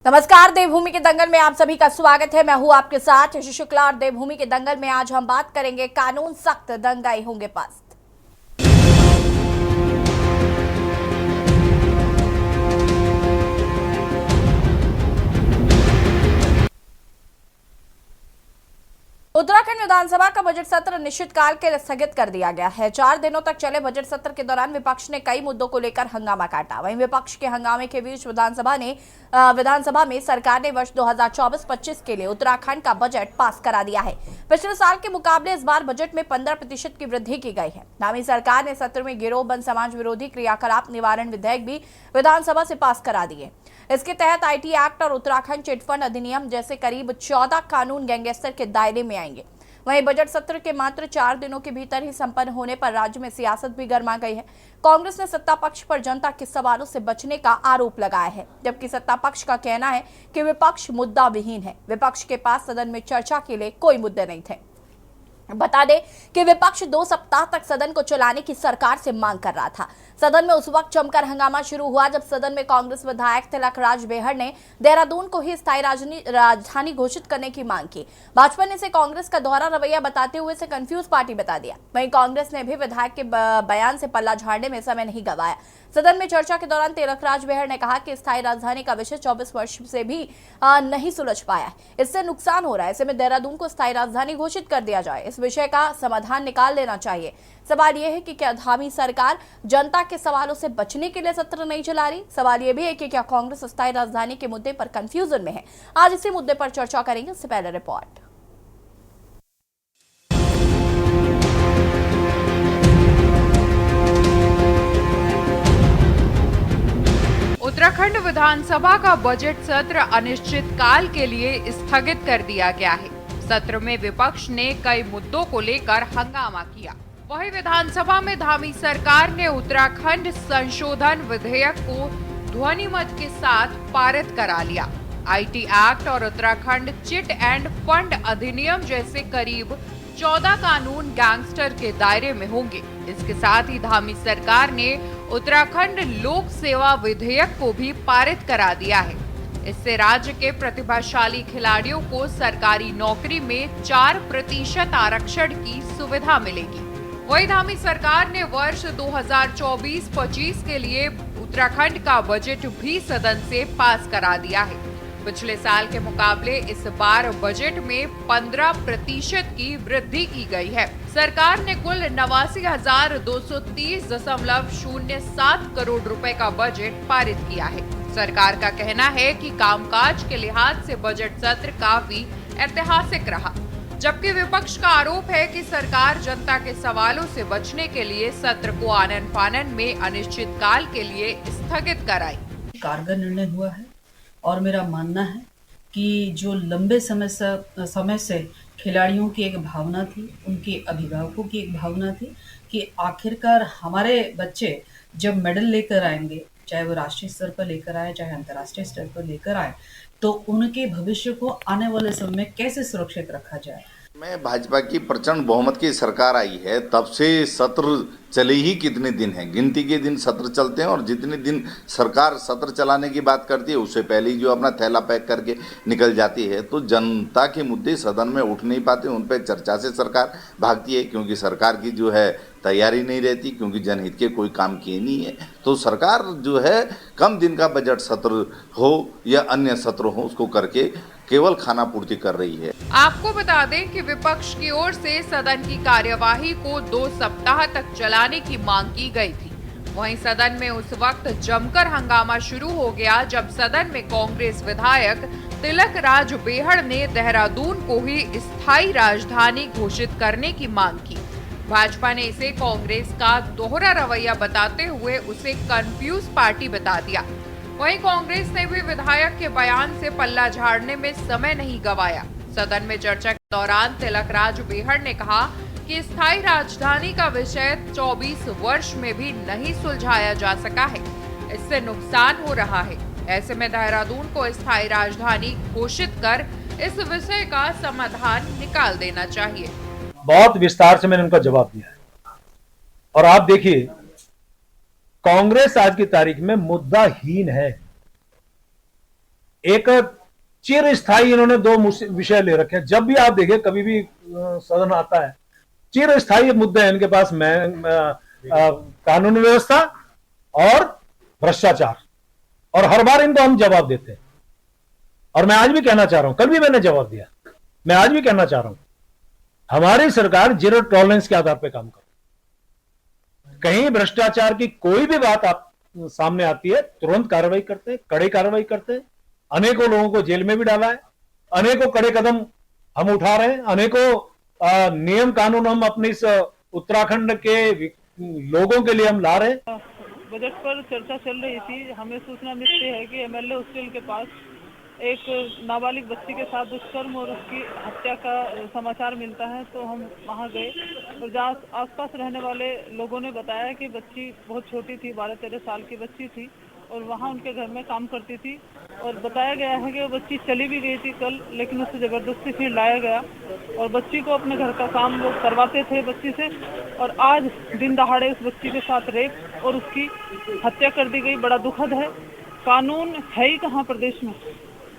नमस्कार। देवभूमि के दंगल में आप सभी का स्वागत है। मैं हूं आपके साथ यशु शुक्ला और देवभूमि के दंगल में आज हम बात करेंगे कानून सख्त दंगाई होंगे पस्त। उत्तराखंड विधानसभा का बजट सत्र अनिश्चितकाल के लिए स्थगित कर दिया गया है। 4 दिनों तक चले बजट सत्र के दौरान विपक्ष ने कई मुद्दों को लेकर हंगामा काटा। वहीं विपक्ष के हंगामे के बीच विधानसभा में सरकार ने वर्ष 2024-25 के लिए उत्तराखंड का बजट पास करा दिया है। पिछले साल के मुकाबले इस बार बजट में 15% की वृद्धि की गई है। नामी सरकार ने सत्र में गिरोहबंद समाज विरोधी क्रियाकलाप निवारण विधेयक भी विधानसभा से पास करा दिए। इसके तहत आईटी एक्ट और उत्तराखंड चिटफंड अधिनियम जैसे करीब 14 कानून गैंगस्टर के दायरे में आएंगे। वहीं बजट सत्र के मात्र 4 दिनों के भीतर ही संपन्न होने पर राज्य में सियासत भी गर्मा गई है। कांग्रेस ने सत्ता पक्ष पर जनता के सवालों से बचने का आरोप लगाया है, जबकि सत्ता पक्ष का कहना है कि विपक्ष मुद्दा विहीन है। विपक्ष के पास सदन में चर्चा के लिए कोई मुद्दे नहीं थे। बता दें कि विपक्ष 2 सप्ताह तक सदन को चलाने की सरकार से मांग कर रहा था। सदन में उस वक्त जमकर हंगामा शुरू हुआ जब सदन में कांग्रेस विधायक तिलकराज बेहड़ ने देहरादून को ही स्थायी राजधानी घोषित करने की मांग की। भाजपा ने इसे कांग्रेस का दोहरा रवैया बताते हुए इसे कंफ्यूज पार्टी बता दिया। वहीं कांग्रेस ने भी विधायक के बयान से पल्ला झाड़ने में समय नहीं गंवाया। सदन में चर्चा के दौरान तिलकराज बेहड़ ने कहा कि स्थायी राजधानी का विषय 24 वर्ष से भी नहीं सुलझ पाया है। इससे नुकसान हो रहा है। ऐसे में देहरादून को स्थायी राजधानी घोषित कर दिया जाए। इस विषय का समाधान निकाल लेना चाहिए। सवाल यह है कि क्या धामी सरकार जनता के सवालों से बचने के लिए सत्र नहीं चला रही। सवाल यह भी है कि क्या कांग्रेस स्थायी राजधानी के मुद्दे पर कंफ्यूजन में है। आज इसी मुद्दे पर चर्चा करेंगे। इससे पहले रिपोर्ट। उत्तराखंड विधानसभा का बजट सत्र अनिश्चितकाल के लिए स्थगित कर दिया गया है। सत्र में विपक्ष ने कई मुद्दों को लेकर हंगामा किया। वहीं विधानसभा में धामी सरकार ने उत्तराखंड संशोधन विधेयक को ध्वनिमत के साथ पारित करा लिया। आईटी एक्ट और उत्तराखंड चिट एंड फंड अधिनियम जैसे करीब 14 कानून गैंगस्टर के दायरे में होंगे। इसके साथ ही धामी सरकार ने उत्तराखंड लोक सेवा विधेयक को भी पारित करा दिया है। इससे राज्य के प्रतिभाशाली खिलाड़ियों को सरकारी नौकरी में 4% आरक्षण की सुविधा मिलेगी। वहीं धामी सरकार ने वर्ष 2024-25 के लिए उत्तराखंड का बजट भी सदन से पास करा दिया है। पिछले साल के मुकाबले इस बार बजट में 15% की वृद्धि की गई है। सरकार ने कुल 89,230.07 करोड़ रुपए का बजट पारित किया है। सरकार का कहना है कि कामकाज के लिहाज से बजट सत्र काफी ऐतिहासिक रहा, जबकि विपक्ष का आरोप है कि सरकार जनता के सवालों से बचने के लिए सत्र को आनन फानन में अनिश्चितकाल के लिए स्थगित कराई। कारगर निर्णय हुआ है और मेरा मानना है कि जो लंबे समय से खिलाड़ियों की एक भावना थी, उनके अभिभावकों की एक भावना थी कि आखिरकार हमारे बच्चे जब मेडल लेकर आएंगे, चाहे वो राष्ट्रीय स्तर पर लेकर आए चाहे अंतर्राष्ट्रीय स्तर पर लेकर आए, तो उनके भविष्य को आने वाले समय में कैसे सुरक्षित रखा जाए। में भाजपा की प्रचंड बहुमत की सरकार आई है, तब से सत्र चले ही कितने दिन हैं, गिनती के दिन सत्र चलते हैं और जितने दिन सरकार सत्र चलाने की बात करती है उससे पहले ही जो अपना थैला पैक करके निकल जाती है। तो जनता के मुद्दे सदन में उठ नहीं पाते, उन पर चर्चा से सरकार भागती है, क्योंकि सरकार की जो है तैयारी नहीं रहती, क्योंकि जनहित के कोई काम किए नहीं है। तो सरकार जो है कम दिन का बजट सत्र हो या अन्य सत्र हो उसको करके केवल खाना पूर्ति कर रही है। आपको बता दें कि विपक्ष की ओर से सदन की कार्यवाही को 2 सप्ताह तक चलाने की मांग की गई थी। वहीं सदन में उस वक्त जमकर हंगामा शुरू हो गया जब सदन में कांग्रेस विधायक तिलकराज बेहड़ ने देहरादून को ही स्थायी राजधानी घोषित करने की मांग की। भाजपा ने इसे कांग्रेस का दोहरा रवैया बताते हुए उसे कंफ्यूज पार्टी बता दिया। वहीं कांग्रेस ने भी विधायक के बयान से पल्ला झाड़ने में समय नहीं गंवाया। सदन में चर्चा के दौरान तिलकराज बेहड़ ने कहा कि स्थायी राजधानी का विषय 24 वर्ष में भी नहीं सुलझाया जा सका है। इससे नुकसान हो रहा है। ऐसे में देहरादून को स्थायी राजधानी घोषित कर इस विषय का समाधान निकाल देना चाहिए। बहुत विस्तार से मैंने उनका जवाब दिया है और आप देखिए कांग्रेस आज की तारीख में मुद्दाहीन है। एक चिर स्थायी इन्होंने दो विषय ले रखे हैं। जब भी आप देखिए, कभी भी सदन आता है, चिर स्थायी मुद्दे हैं इनके पास। कानून व्यवस्था और भ्रष्टाचार, और हर बार इनको हम जवाब देते हैं। और मैं आज भी कहना चाह रहा हूं, कल भी मैंने जवाब दिया, मैं आज भी कहना चाह रहा हूं, हमारी सरकार जीरो टॉलरेंस के आधार पर काम करती है। कहीं भ्रष्टाचार की कोई भी बात आप सामने आती है, तुरंत कार्रवाई करते हैं, कड़ी कार्रवाई करते हैं। अनेकों लोगों को जेल में भी डाला है, अनेकों कड़े कदम हम उठा रहे हैं, अनेकों नियम कानून हम अपने इस उत्तराखंड के लोगों के लिए हम ला रहे हैं। बजट पर चर्चा चल रही थी। हमें सूचना मिलती है कि एमएलए हॉस्टल के पास एक नाबालिग बच्ची के साथ दुष्कर्म और उसकी हत्या का समाचार मिलता है। तो हम वहां गए और जहाँ आसपास रहने वाले लोगों ने बताया कि बच्ची बहुत छोटी थी, 12-13 साल की बच्ची थी और वहाँ उनके घर में काम करती थी। और बताया गया है कि वो बच्ची चली भी गई थी कल, लेकिन उससे ज़बरदस्ती फिर लाया गया और बच्ची को अपने घर का काम वो करवाते थे बच्ची से। और आज दिन दहाड़े उस बच्ची के साथ रेप और उसकी हत्या कर दी गई। बड़ा दुखद है। कानून है ही कहाँ प्रदेश में?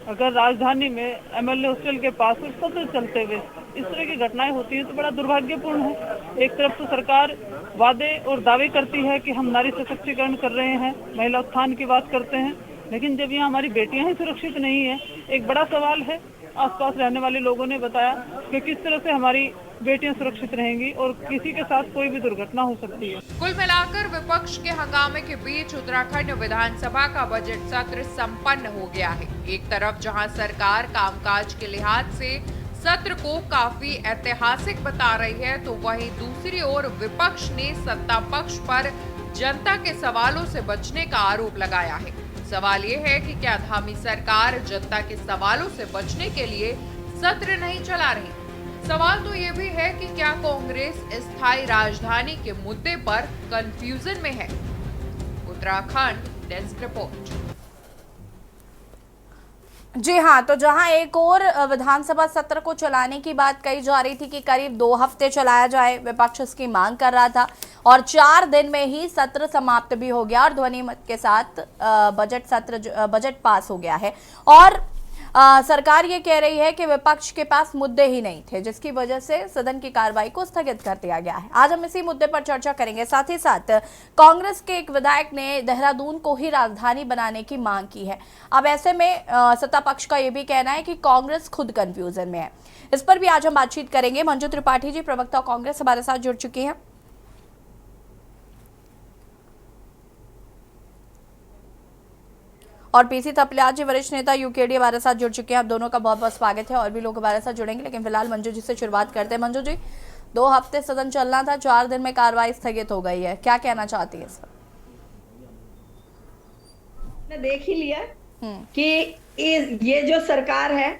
अगर राजधानी में एमएलए हॉस्टल के पास सत्र चलते हुए इस तरह की घटनाएं होती हैं तो बड़ा दुर्भाग्यपूर्ण है। एक तरफ तो सरकार वादे और दावे करती है कि हम नारी सशक्तिकरण कर रहे हैं, महिला उत्थान की बात करते हैं, लेकिन जब यहाँ हमारी बेटियां ही सुरक्षित नहीं है, एक बड़ा सवाल है। आसपास रहने वाले लोगों ने बताया कि किस तरह से हमारी बेटियां सुरक्षित रहेंगी और किसी के साथ कोई भी दुर्घटना हो सकती है। कुल मिलाकर विपक्ष के हंगामे के बीच उत्तराखंड विधानसभा का बजट सत्र संपन्न हो गया है। एक तरफ जहां सरकार कामकाज के लिहाज से सत्र को काफी ऐतिहासिक बता रही है, तो वहीं दूसरी ओर विपक्ष ने सत्ता पक्ष पर जनता के सवालों से बचने का आरोप लगाया है। सवाल ये है कि क्या धामी सरकार जनता के सवालों से बचने के लिए सत्र नहीं चला रही? सवाल तो ये भी है कि क्या कांग्रेस स्थायी राजधानी के मुद्दे पर कंफ्यूजन में है? Uttarakhand desk report. जी हाँ, तो जहां एक और विधानसभा सत्र को चलाने की बात कही जा रही थी कि करीब 2 हफ्ते चलाया जाए, विपक्ष इसकी मांग कर रहा था और 4 दिन में ही सत्र समाप्त भी हो गया और ध्वनि मत के साथ बजट पास हो गया है। और सरकार ये कह रही है कि विपक्ष के पास मुद्दे ही नहीं थे, जिसकी वजह से सदन की कार्रवाई को स्थगित कर दिया गया है। आज हम इसी मुद्दे पर चर्चा करेंगे। साथ ही साथ कांग्रेस के एक विधायक ने देहरादून को ही राजधानी बनाने की मांग की है। अब ऐसे में सत्ता पक्ष का यह भी कहना है कि कांग्रेस खुद कंफ्यूजन में है। इस पर भी आज हम बातचीत करेंगे। मंजू त्रिपाठी जी, प्रवक्ता कांग्रेस, हमारे साथ जुड़ चुकी हैं। और पीसी थपलियाल जी, वरिष्ठ नेता यूकेडी, हमारे साथ जुड़ चुके हैं। आप दोनों का बहुत बहुत स्वागत है। और भी लोग हमारे साथ जुड़ेंगे, लेकिन फिलहाल मंजू जी से शुरुआत करते हैं। मंजू जी, 2 हफ्ते सदन चलना था, 4 दिन में कार्रवाई स्थगित हो गई है, क्या कहना चाहती है सर? देख ही लिया कि ये जो सरकार है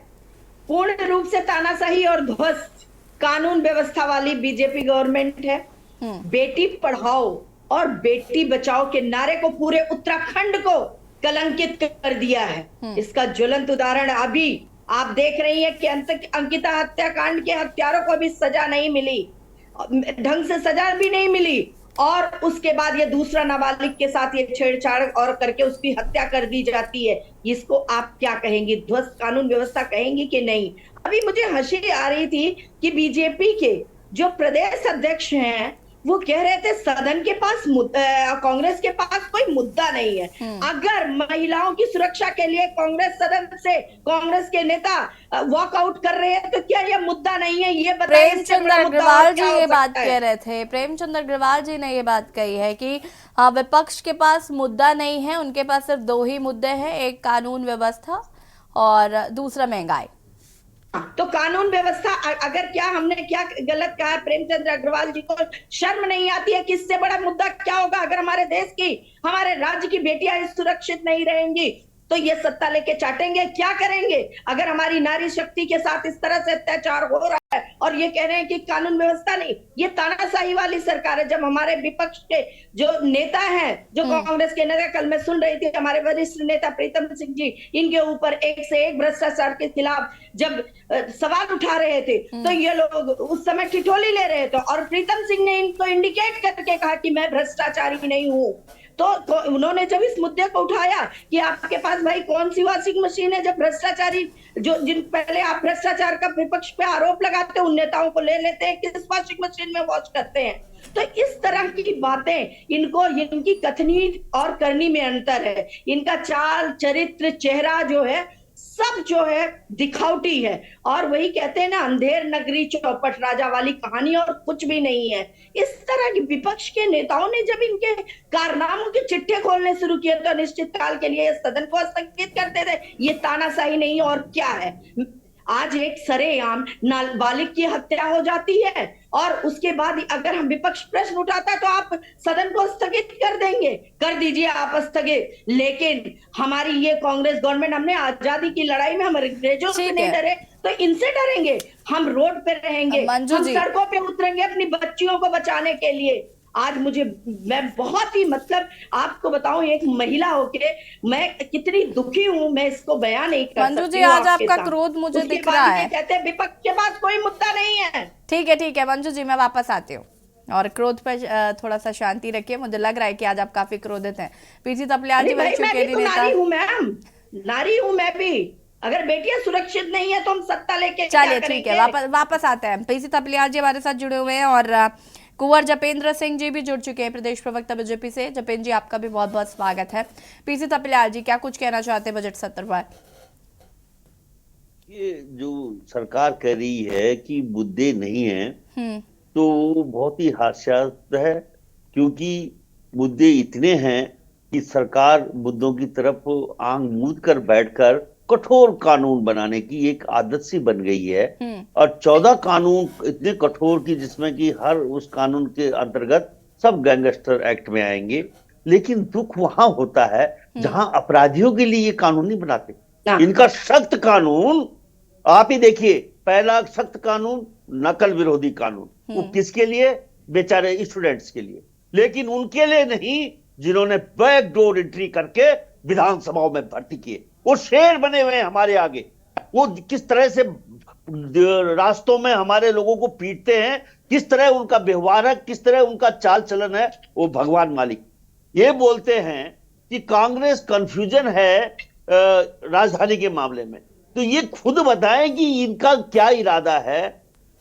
पूर्ण रूप से तानाशाही और ध्वस्त कानून व्यवस्था वाली बीजेपी गवर्नमेंट है। बेटी पढ़ाओ और बेटी बचाओ के नारे को पूरे उत्तराखंड को कलंकित कर दिया है। इसका ज्वलंत उदाहरण अभी आप देख रही हैं कि अंकिता हत्याकांड के हत्यारों को भी सजा नहीं मिली, ढंग से सजा भी नहीं मिली, और उसके बाद ये दूसरा नाबालिग के साथ ये छेड़छाड़ और करके उसकी हत्या कर दी जाती है। इसको आप क्या कहेंगी? ध्वस्त कानून व्यवस्था कहेंगी कि नहीं? अभी मुझे हंसी आ रही थी कि बीजेपी के जो प्रदेश अध्यक्ष हैं वो कह रहे थे सदन के पास कांग्रेस के पास कोई मुद्दा नहीं है। अगर महिलाओं की सुरक्षा के लिए कांग्रेस सदन से कांग्रेस के नेता वॉकआउट कर रहे हैं तो क्या यह मुद्दा नहीं है? ये बताइए। प्रेमचंद अग्रवाल जी ये बात कह रहे थे, प्रेमचंद अग्रवाल जी ने ये बात कही है कि विपक्ष के पास मुद्दा नहीं है, उनके पास सिर्फ 2 ही मुद्दे हैं, एक कानून व्यवस्था और दूसरा महंगाई। तो कानून व्यवस्था, अगर क्या हमने क्या गलत कहा? प्रेमचंद अग्रवाल जी को शर्म नहीं आती है? किससे बड़ा मुद्दा क्या होगा अगर हमारे देश की, हमारे राज्य की बेटियां सुरक्षित नहीं रहेंगी तो ये सत्ता लेके चाटेंगे? क्या करेंगे अगर हमारी नारी शक्ति के साथ इस तरह से अत्याचार हो रहा है और ये कह रहे हैं कि कानून व्यवस्था नहीं? ये तानाशाही वाली सरकार है। जब हमारे विपक्ष के जो नेता हैं, जो कांग्रेस के नेता, कल मैं सुन रही थी हमारे वरिष्ठ नेता प्रीतम सिंह जी, इनके ऊपर एक से एक भ्रष्टाचार के खिलाफ जब सवाल उठा रहे थे तो ये लोग उस समय ठिठोली ले रहे थे और प्रीतम सिंह ने इनको इंडिकेट करके कहा कि मैं भ्रष्टाचारी नहीं हूँ, तो उन्होंने जब इस मुद्दे को उठाया कि आपके पास भाई कौन सी वॉशिंग मशीन है, जब भ्रष्टाचारी जो जिन पहले आप भ्रष्टाचार का विपक्ष पे आरोप लगाते हैं उन नेताओं को ले लेते हैं, किस वॉशिंग मशीन में वॉश करते हैं। तो इस तरह की बातें इनको, इनकी कथनी और करनी में अंतर है। इनका चाल चरित्र चेहरा जो है सब जो है दिखावटी है, और वही कहते हैं ना, अंधेर नगरी चौपट राजा वाली कहानी और कुछ भी नहीं है। इस तरह की विपक्ष के नेताओं ने जब इनके कारनामों के चिट्ठे खोलने शुरू किए तो निश्चित काल के लिए सदन को स्थगित करते थे। ये तानाशाही नहीं और क्या है। आज एक सरेआम नाबालिग की हत्या हो जाती है और उसके बाद अगर हम विपक्ष प्रश्न उठाता है तो आप सदन को स्थगित कर देंगे। कर दीजिए आप स्थगित, लेकिन हमारी ये कांग्रेस गवर्नमेंट, हमने आजादी की लड़ाई में हम अंग्रेजों से नहीं डरे तो इनसे डरेंगे। हम रोड पे रहेंगे, हम सड़कों पे उतरेंगे अपनी बच्चियों को बचाने के लिए। आज मैं बहुत ही आपको बताऊं, एक महिला होके मैं कितनी दुखी हूं, मैं इसको बयान नहीं कर सकती। मंजू जी, आज आपका क्रोध मुझे दिख रहा है। कहते हैं विपक्ष के पास कोई मुद्दा नहीं है। ठीक है मंजू जी, मैं वापस आती हूँ और क्रोध पर थोड़ा सा शांति रखिए। मुझे लग रहा है कि आज आप काफी क्रोधित हैं। पीसी तपलियाल जी, नारी हूँ मैम, नारी हूँ मैं भी। अगर बेटियां सुरक्षित नहीं है तो हम सत्ता लेके चलिए ठीक है, वापस आते हैं। पीसी तपलियाल जी हमारे साथ जुड़े हुए हैं और कुंवर जपेंद्र सिंह जी भी जुड़ चुके हैं, प्रदेश प्रवक्ता बीजेपी से। जपेंद्र जी, आपका भी बहुत बहुत स्वागत है। पीसी तपलियाल जी, क्या कुछ कहना चाहते हैं बजट सत्र पर? ये जो सरकार कह रही है कि मुद्दे नहीं है, तो बहुत ही हास्यास्पद है, क्योंकि मुद्दे इतने हैं कि सरकार मुद्दों की तरफ आंख मूंद कर बैठकर कठोर कानून बनाने की एक आदत सी बन गई है। और 14 कानून इतने कठोर की जिसमें कि हर उस कानून के अंतर्गत सब गैंगस्टर एक्ट में आएंगे। लेकिन दुख वहां होता है जहां अपराधियों के लिए ये कानून नहीं बनाते। इनका सख्त कानून आप ही देखिए, पहला सख्त कानून नकल विरोधी कानून, वो किसके लिए? बेचारे स्टूडेंट्स के लिए, लेकिन उनके लिए नहीं जिन्होंने बैकडोर एंट्री करके विधानसभाओं में भर्ती किए। वो शेर बने हुए हैं हमारे आगे। वो किस तरह से रास्तों में हमारे लोगों को पीटते हैं, किस तरह उनका व्यवहार है, किस तरह उनका चाल चलन है, वो भगवान मालिक। ये बोलते हैं कि कांग्रेस कंफ्यूजन है राजधानी के मामले में, तो ये खुद बताएं कि इनका क्या इरादा है।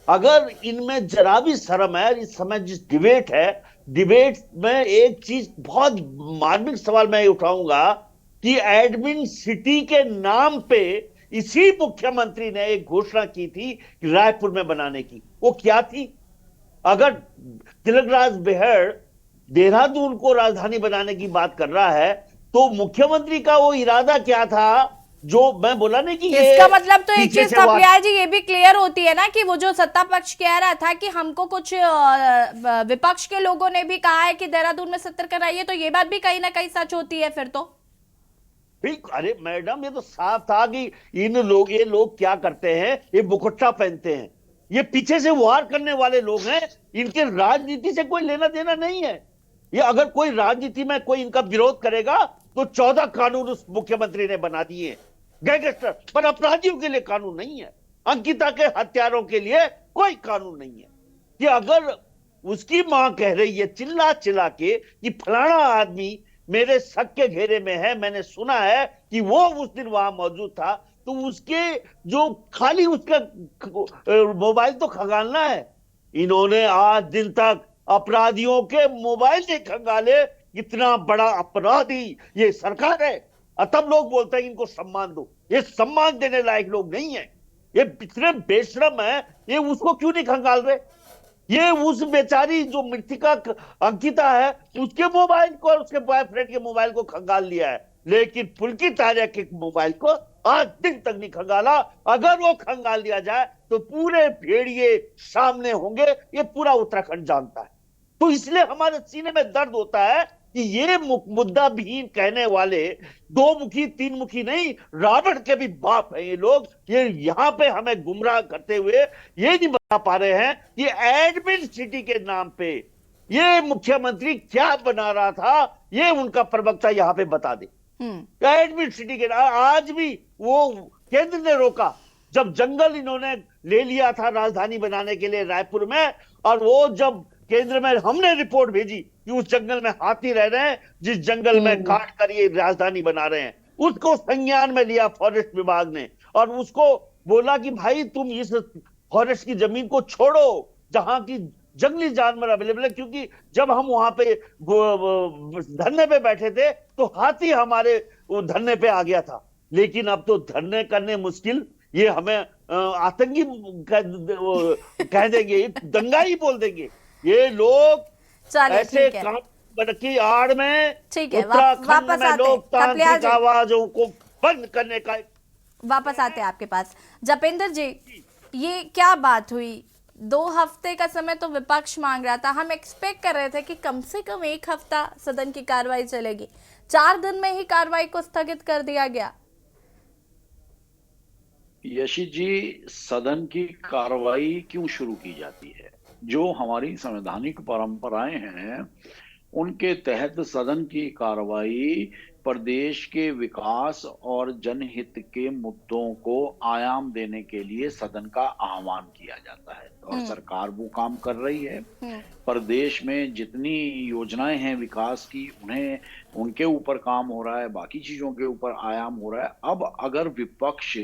अगर इनमें जरा भी शर्म है, इस समय जिस डिबेट है, डिबेट में एक चीज बहुत मार्मिक सवाल मैं उठाऊंगा कि एडमिन सिटी के नाम पे इसी मुख्यमंत्री ने एक घोषणा की थी रायपुर में बनाने की। वो क्या थी? अगर तिलकराज बेहड़ देहरादून को राजधानी बनाने की बात कर रहा है तो मुख्यमंत्री का वो इरादा क्या था? जो मैं बोला नहीं कि इसका मतलब तो एक चीज तपलियाल जी ये भी क्लियर होती है ना कि वो जो सत्ता पक्ष कह रहा था कि हमको कुछ विपक्ष के लोगों ने भी कहा है कि देहरादून में सत्र कराइए, तो ये बात भी कहीं ना कहीं सच होती है फिर तो। अरे मैडम, ये तो साफ था कि ये लोग क्या करते हैं, ये मुकुट्टा पहनते हैं, ये पीछे से वार करने वाले लोग हैं। इनके राजनीति से कोई लेना देना नहीं है। ये अगर कोई राजनीति में कोई इनका विरोध करेगा तो 14 कानून उस मुख्यमंत्री ने बना दिए गैंगस्टर पर, अपराधियों के लिए कानून नहीं है। अंकिता के हत्यारों के लिए कोई कानून नहीं है। कि अगर उसकी मां कह रही है चिल्ला चिल्ला के कि फलाना आदमी मेरे शक के घेरे में है, मैंने सुना है कि वो उस दिन वहां मौजूद था, तो उसके जो खाली उसका मोबाइल तो खंगालना है। इन्होंने आज दिन तक अपराधियों के मोबाइल नहीं खंगाले। इतना बड़ा अपराधी ये सरकार है, और तब लोग बोलते हैं इनको सम्मान दो। ये सम्मान देने लायक लोग नहीं है, ये इतने बेशरम है। ये उसको क्यों नहीं खंगाल रहे? ये उस बेचारी जो मृतिका अंकिता है उसके मोबाइल को और उसके बॉयफ्रेंड के मोबाइल को खंगाल लिया है, लेकिन पुलकित आर्या के मोबाइल को आज दिन तक नहीं खंगाला। अगर वो खंगाल दिया जाए तो पूरे भेड़िए सामने होंगे, ये पूरा उत्तराखंड जानता है। तो इसलिए हमारे सीने में दर्द होता है कि ये मुद्दा विहीन कहने वाले दो मुखी तीन मुखी नहीं, रावण के भी बाप है ये लोग। ये यहाँ पे हमें गुमराह करते हुए ये नहीं बता पा रहे हैं कि एडमिन सिटी के नाम पे ये मुख्यमंत्री क्या बना रहा था, ये उनका प्रवक्ता यहाँ पे बता दे। एडमिन सिटी के आज भी वो केंद्र ने रोका जब जंगल इन्होंने ले लिया था राजधानी बनाने के लिए रायपुर में, और वो जब केंद्र में हमने रिपोर्ट भेजी कि उस जंगल में हाथी रह रहे हैं, जिस जंगल में काट कर ये राजधानी बना रहे हैं। उसको संज्ञान में लिया फॉरेस्ट विभाग ने और उसको बोला कि भाई तुम इस फॉरेस्ट की जमीन को छोड़ो जहां की जंगली जानवर अवेलेबल है, क्योंकि जब हम वहां पे धरने पे बैठे थे तो हाथी हमारे धरने पे आ गया था। लेकिन अब तो धरने करने मुश्किल, ये हमें आतंकी कह देंगे, दंगाई बोल देंगे। ये लोग चलिए, ऐसे ठीक है। काम की आड़ में ठीक है, उत्तराखंड वापस में आते हैं। लोकतांत्रिक कपलिया जी। आवाजों को बंद करने का वापस आते हैं आपके पास। जपेंद्र जी, ये क्या बात हुई? 2 हफ्ते का समय तो विपक्ष मांग रहा था। हम एक्सपेक्ट कर रहे थे कि कम से कम 1 हफ्ता सदन की कार्रवाई चलेगी। 4 दिन में ही कार्रवाई को स्थगित कर दिया गया। यशी जी, सदन की कार्रवाई क्यों शुरू की जाती है? जो हमारी संवैधानिक परंपराएं हैं उनके तहत सदन की कार्रवाई प्रदेश के विकास और जनहित के मुद्दों को आयाम देने के लिए सदन का आह्वान किया जाता है और सरकार वो काम कर रही है। प्रदेश में जितनी योजनाएं हैं विकास की, उन्हें उनके ऊपर काम हो रहा है, बाकी चीजों के ऊपर आयाम हो रहा है। अब अगर विपक्ष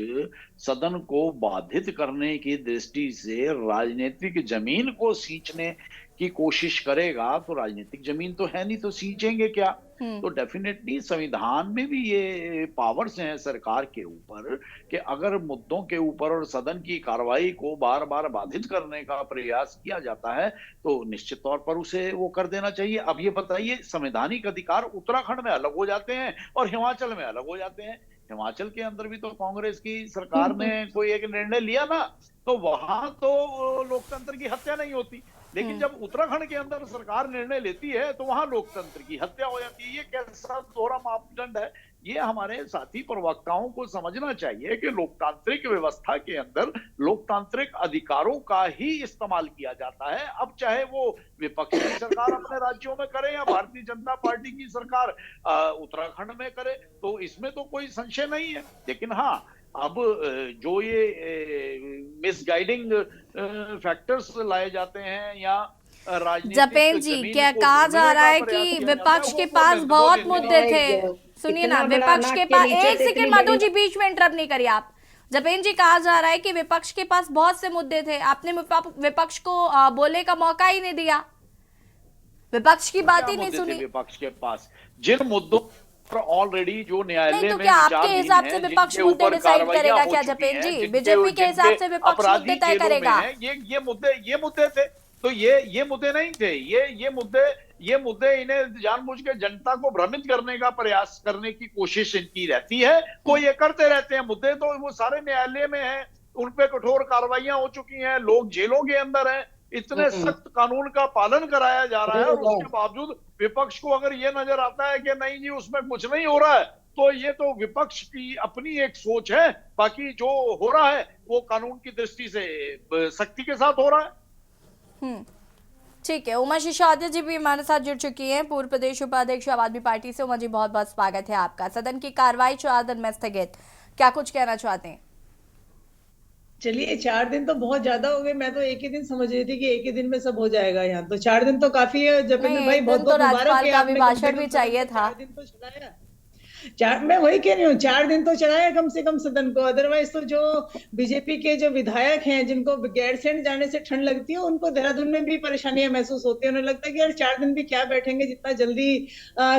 सदन को बाधित करने की दृष्टि से राजनीतिक जमीन को सींचने की कोशिश करेगा तो राजनीतिक जमीन तो है नहीं, तो सींचेंगे क्या? तो डेफिनेटली संविधान में भी ये पावर्स हैं सरकार के ऊपर कि अगर मुद्दों के ऊपर और सदन की कार्रवाई को बार बार बाधित करने का प्रयास किया जाता है तो निश्चित तौर पर उसे वो कर देना चाहिए। अब ये बताइए, संवैधानिक अधिकार उत्तराखंड में अलग हो जाते हैं और हिमाचल में अलग हो जाते हैं। हिमाचल के अंदर भी तो कांग्रेस की सरकार ने कोई एक निर्णय लिया ना, तो वहां तो लोकतंत्र की हत्या नहीं होती, लेकिन जब उत्तराखंड के अंदर सरकार निर्णय लेती है तो वहां लोकतंत्र की हत्या हो जाती है। ये कैसा दोहरा मापदंड है? ये हमारे साथी प्रवक्ताओं को समझना चाहिए कि लोकतांत्रिक व्यवस्था के अंदर लोकतांत्रिक अधिकारों का ही इस्तेमाल किया जाता है। अब चाहे वो विपक्ष की सरकार अपने राज्यों में करे या भारतीय जनता पार्टी की सरकार उत्तराखंड में करे, तो इसमें तो कोई संशय नहीं है। लेकिन हाँ, अब जो ये मिसगाइडिंग फैक्टर्स लाए जाते हैं या जपेंद्र जी, क्या कहा जा रहा है कि विपक्ष के पास बहुत मुद्दे थे? सुनिए ना, विपक्ष के पास, एक सेकंड मधु जी, बीच में इंटरप्ट नहीं करिए आप। जपेंद्र जी, कहा जा रहा है कि विपक्ष के पास बहुत से मुद्दे थे, आपने विपक्ष को बोलने का मौका ही नहीं दिया, विपक्ष की बात ही नहीं सुनी। विपक्ष के पास जिन मुद्दों ऑलरेडी जो न्यायालय तो में क्या आपके हिसाब से विपक्ष मुद्दे डिसाइड करेगा क्या जपेंद्र जी? बीजेपी के हिसाब से विपक्ष मुद्दे तय करेगा? ये मुद्दे थे, तो ये मुद्दे नहीं थे। ये मुद्दे इन्हें जानबूझ के जनता को भ्रमित करने का प्रयास करने की कोशिश इनकी रहती है। वो ये करते रहते हैं। मुद्दे तो वो सारे न्यायालय में हैं, उन पे कठोर कार्रवाइयां हो चुकी हैं, लोग जेलों के अंदर हैं, इतने सख्त कानून का पालन कराया जा रहा है और उसके बावजूद विपक्ष को अगर ये नजर आता है कि नहीं जी उसमें कुछ नहीं हो रहा है, तो ये तो विपक्ष की अपनी एक सोच है। बाकी जो हो रहा है वो कानून की दृष्टि से सख्ती के साथ हो रहा है। ठीक है, उमा सिसोदिया जी भी हमारे साथ जुड़ चुकी हैं, पूर्व प्रदेश उपाध्यक्ष आम आदमी पार्टी से। उमा जी, बहुत बहुत स्वागत है आपका। सदन की कार्रवाई 4 दिन में स्थगित, क्या कुछ कहना चाहते हैं? चलिए, 4 दिन तो बहुत ज्यादा हो गए। मैं तो एक ही दिन समझ रही थी कि एक ही दिन में सब हो जाएगा। यहाँ तो 4 दिन तो काफी है। जपेंद्र भाई, बहुत बहुत राज्यपाल का भी भाषण भी चाहिए था। 4 दिन तो चलाया। मैं वही कह रही हूँ, 4 दिन तो चलाया कम से कम सदन को। अदरवाइज तो जो बीजेपी के जो विधायक हैं जिनको गैरसैंण जाने से ठंड लगती है, उनको देहरादून में भी परेशानियां महसूस होती है। उन्हें लगता है कि यार 4 दिन भी क्या बैठेंगे, जितना जल्दी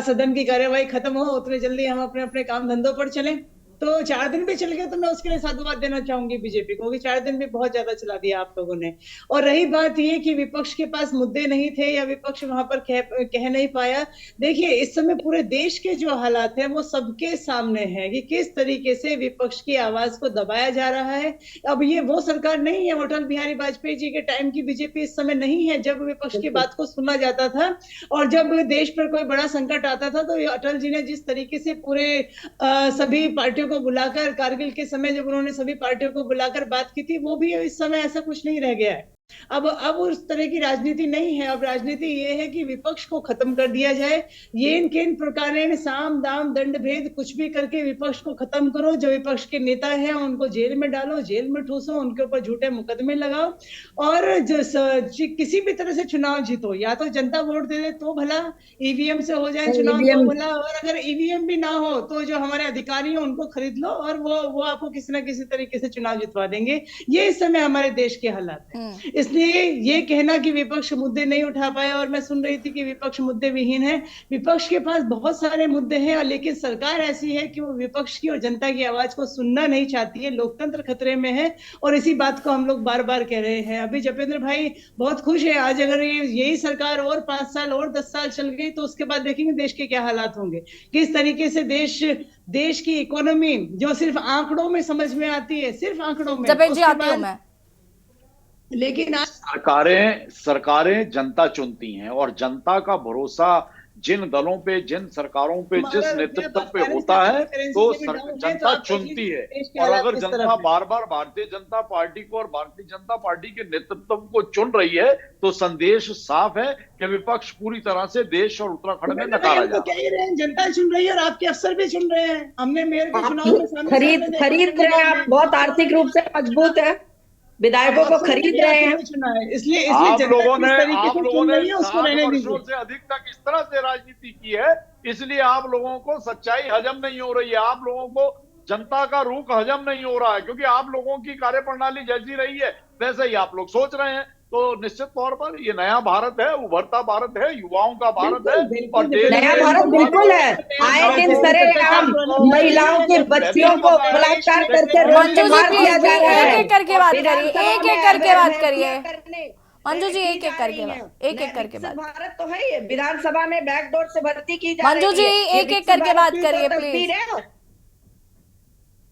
सदन की कार्यवाही खत्म हो उतने जल्दी हम अपने अपने काम धंधों पर चलें। तो 4 दिन भी चल गए तो मैं उसके लिए साधुवाद देना चाहूंगी बीजेपी को कि 4 दिन भी बहुत ज्यादा चला दिया आप लोगों ने। और रही बात ये कि विपक्ष के पास मुद्दे नहीं थे या विपक्ष वहां पर कह नहीं पाया, देखिए इस समय पूरे देश के जो हालात हैं वो सबके सामने है कि किस तरीके से विपक्ष की आवाज को दबाया जा रहा है। अब ये वो सरकार नहीं है, अटल बिहारी वाजपेयी जी के टाइम की बीजेपी इस समय नहीं है जब विपक्ष की बात को सुना जाता था। और जब देश पर कोई बड़ा संकट आता था तो अटल जी ने जिस तरीके से पूरे सभी पार्टियों को बुलाकर, कारगिल के समय जब उन्होंने सभी पार्टियों को बुलाकर बात की थी, वो भी इस समय ऐसा कुछ नहीं रह गया है। अब उस तरह की राजनीति नहीं है। अब राजनीति ये है कि विपक्ष को खत्म कर दिया जाए। ये इनके इन प्रकारेण साम दाम दंड भेद कुछ भी करके विपक्ष को खत्म करो। जो विपक्ष के नेता हैं उनको जेल में डालो, जेल में ठूसो, उनके ऊपर झूठे मुकदमे लगाओ और किसी भी तरह से चुनाव जीतो। या तो जनता वोट दे दे तो भला, ईवीएम से हो जाए चुनाव तो भला, और अगर ईवीएम भी ना हो तो जो हमारे अधिकारी हैं उनको खरीद लो और वो आपको किसी ना किसी तरीके से चुनाव जितवा देंगे। ये इस समय हमारे देश के हालात हैं। इसलिए ये कहना कि विपक्ष मुद्दे नहीं उठा पाया, और मैं सुन रही थी कि विपक्ष मुद्दे विहीन है। विपक्ष के पास बहुत सारे मुद्दे हैं, लेकिन सरकार ऐसी है कि वो विपक्ष की और जनता की आवाज को सुनना नहीं चाहती है। लोकतंत्र खतरे में है और इसी बात को हम लोग बार बार कह रहे हैं। अभी जपेंद्र भाई बहुत खुश है। आज अगर यही सरकार और 5 साल और 10 साल चल गई तो उसके बाद देखेंगे देश के क्या हालात होंगे, किस तरीके से देश की इकोनॉमी जो सिर्फ आंकड़ों में समझ में आती है, सिर्फ आंकड़ों में। जपेंद्र जी आती हूं मैं। लेकिन आज सरकारें जनता चुनती हैं और जनता का भरोसा जिन दलों पे, जिन सरकारों पे, जिस नेतृत्व पे होता है तो जनता चुनती है। और अगर जनता बार बार भारतीय जनता पार्टी को और भारतीय जनता पार्टी के नेतृत्व को चुन रही है तो संदेश साफ है कि विपक्ष पूरी तरह से देश और उत्तराखंड में नकारा जाता है। जनता चुन रही है और आपके अफसर भी चुन रहे हैं। हमने मेयर के चुनाव में खरीद रहे हैं आप, बहुत आर्थिक रूप से मजबूत है, विधायकों को खरीद रहे हैं। इसलिए आप लोगों ने 7 वर्षों से अधिक तक इस तरह से राजनीति की है, इसलिए आप लोगों को सच्चाई हजम नहीं हो रही है। आप लोगों को जनता का रुख हजम नहीं हो रहा है, क्योंकि आप लोगों की कार्यप्रणाली जैसी रही है वैसे ही आप लोग सोच रहे हैं। तो निश्चित तौर पर ये नया भारत है, उभरता भारत है, युवाओं का भारत है और नया भारत बिल्कुल है। आए दिन सरेआम महिलाओं के बच्चियों को बलात्कार करके रोमार किया जा रहा है। एक एक करके बात करिए, एक एक करके बात करिए मंजू जी, एक एक करके बात। भारत तो है ये, विधानसभा में बैकडोर से भर्ती की जा रही है। मंजू जी एक एक करके बात करिए प्लीज।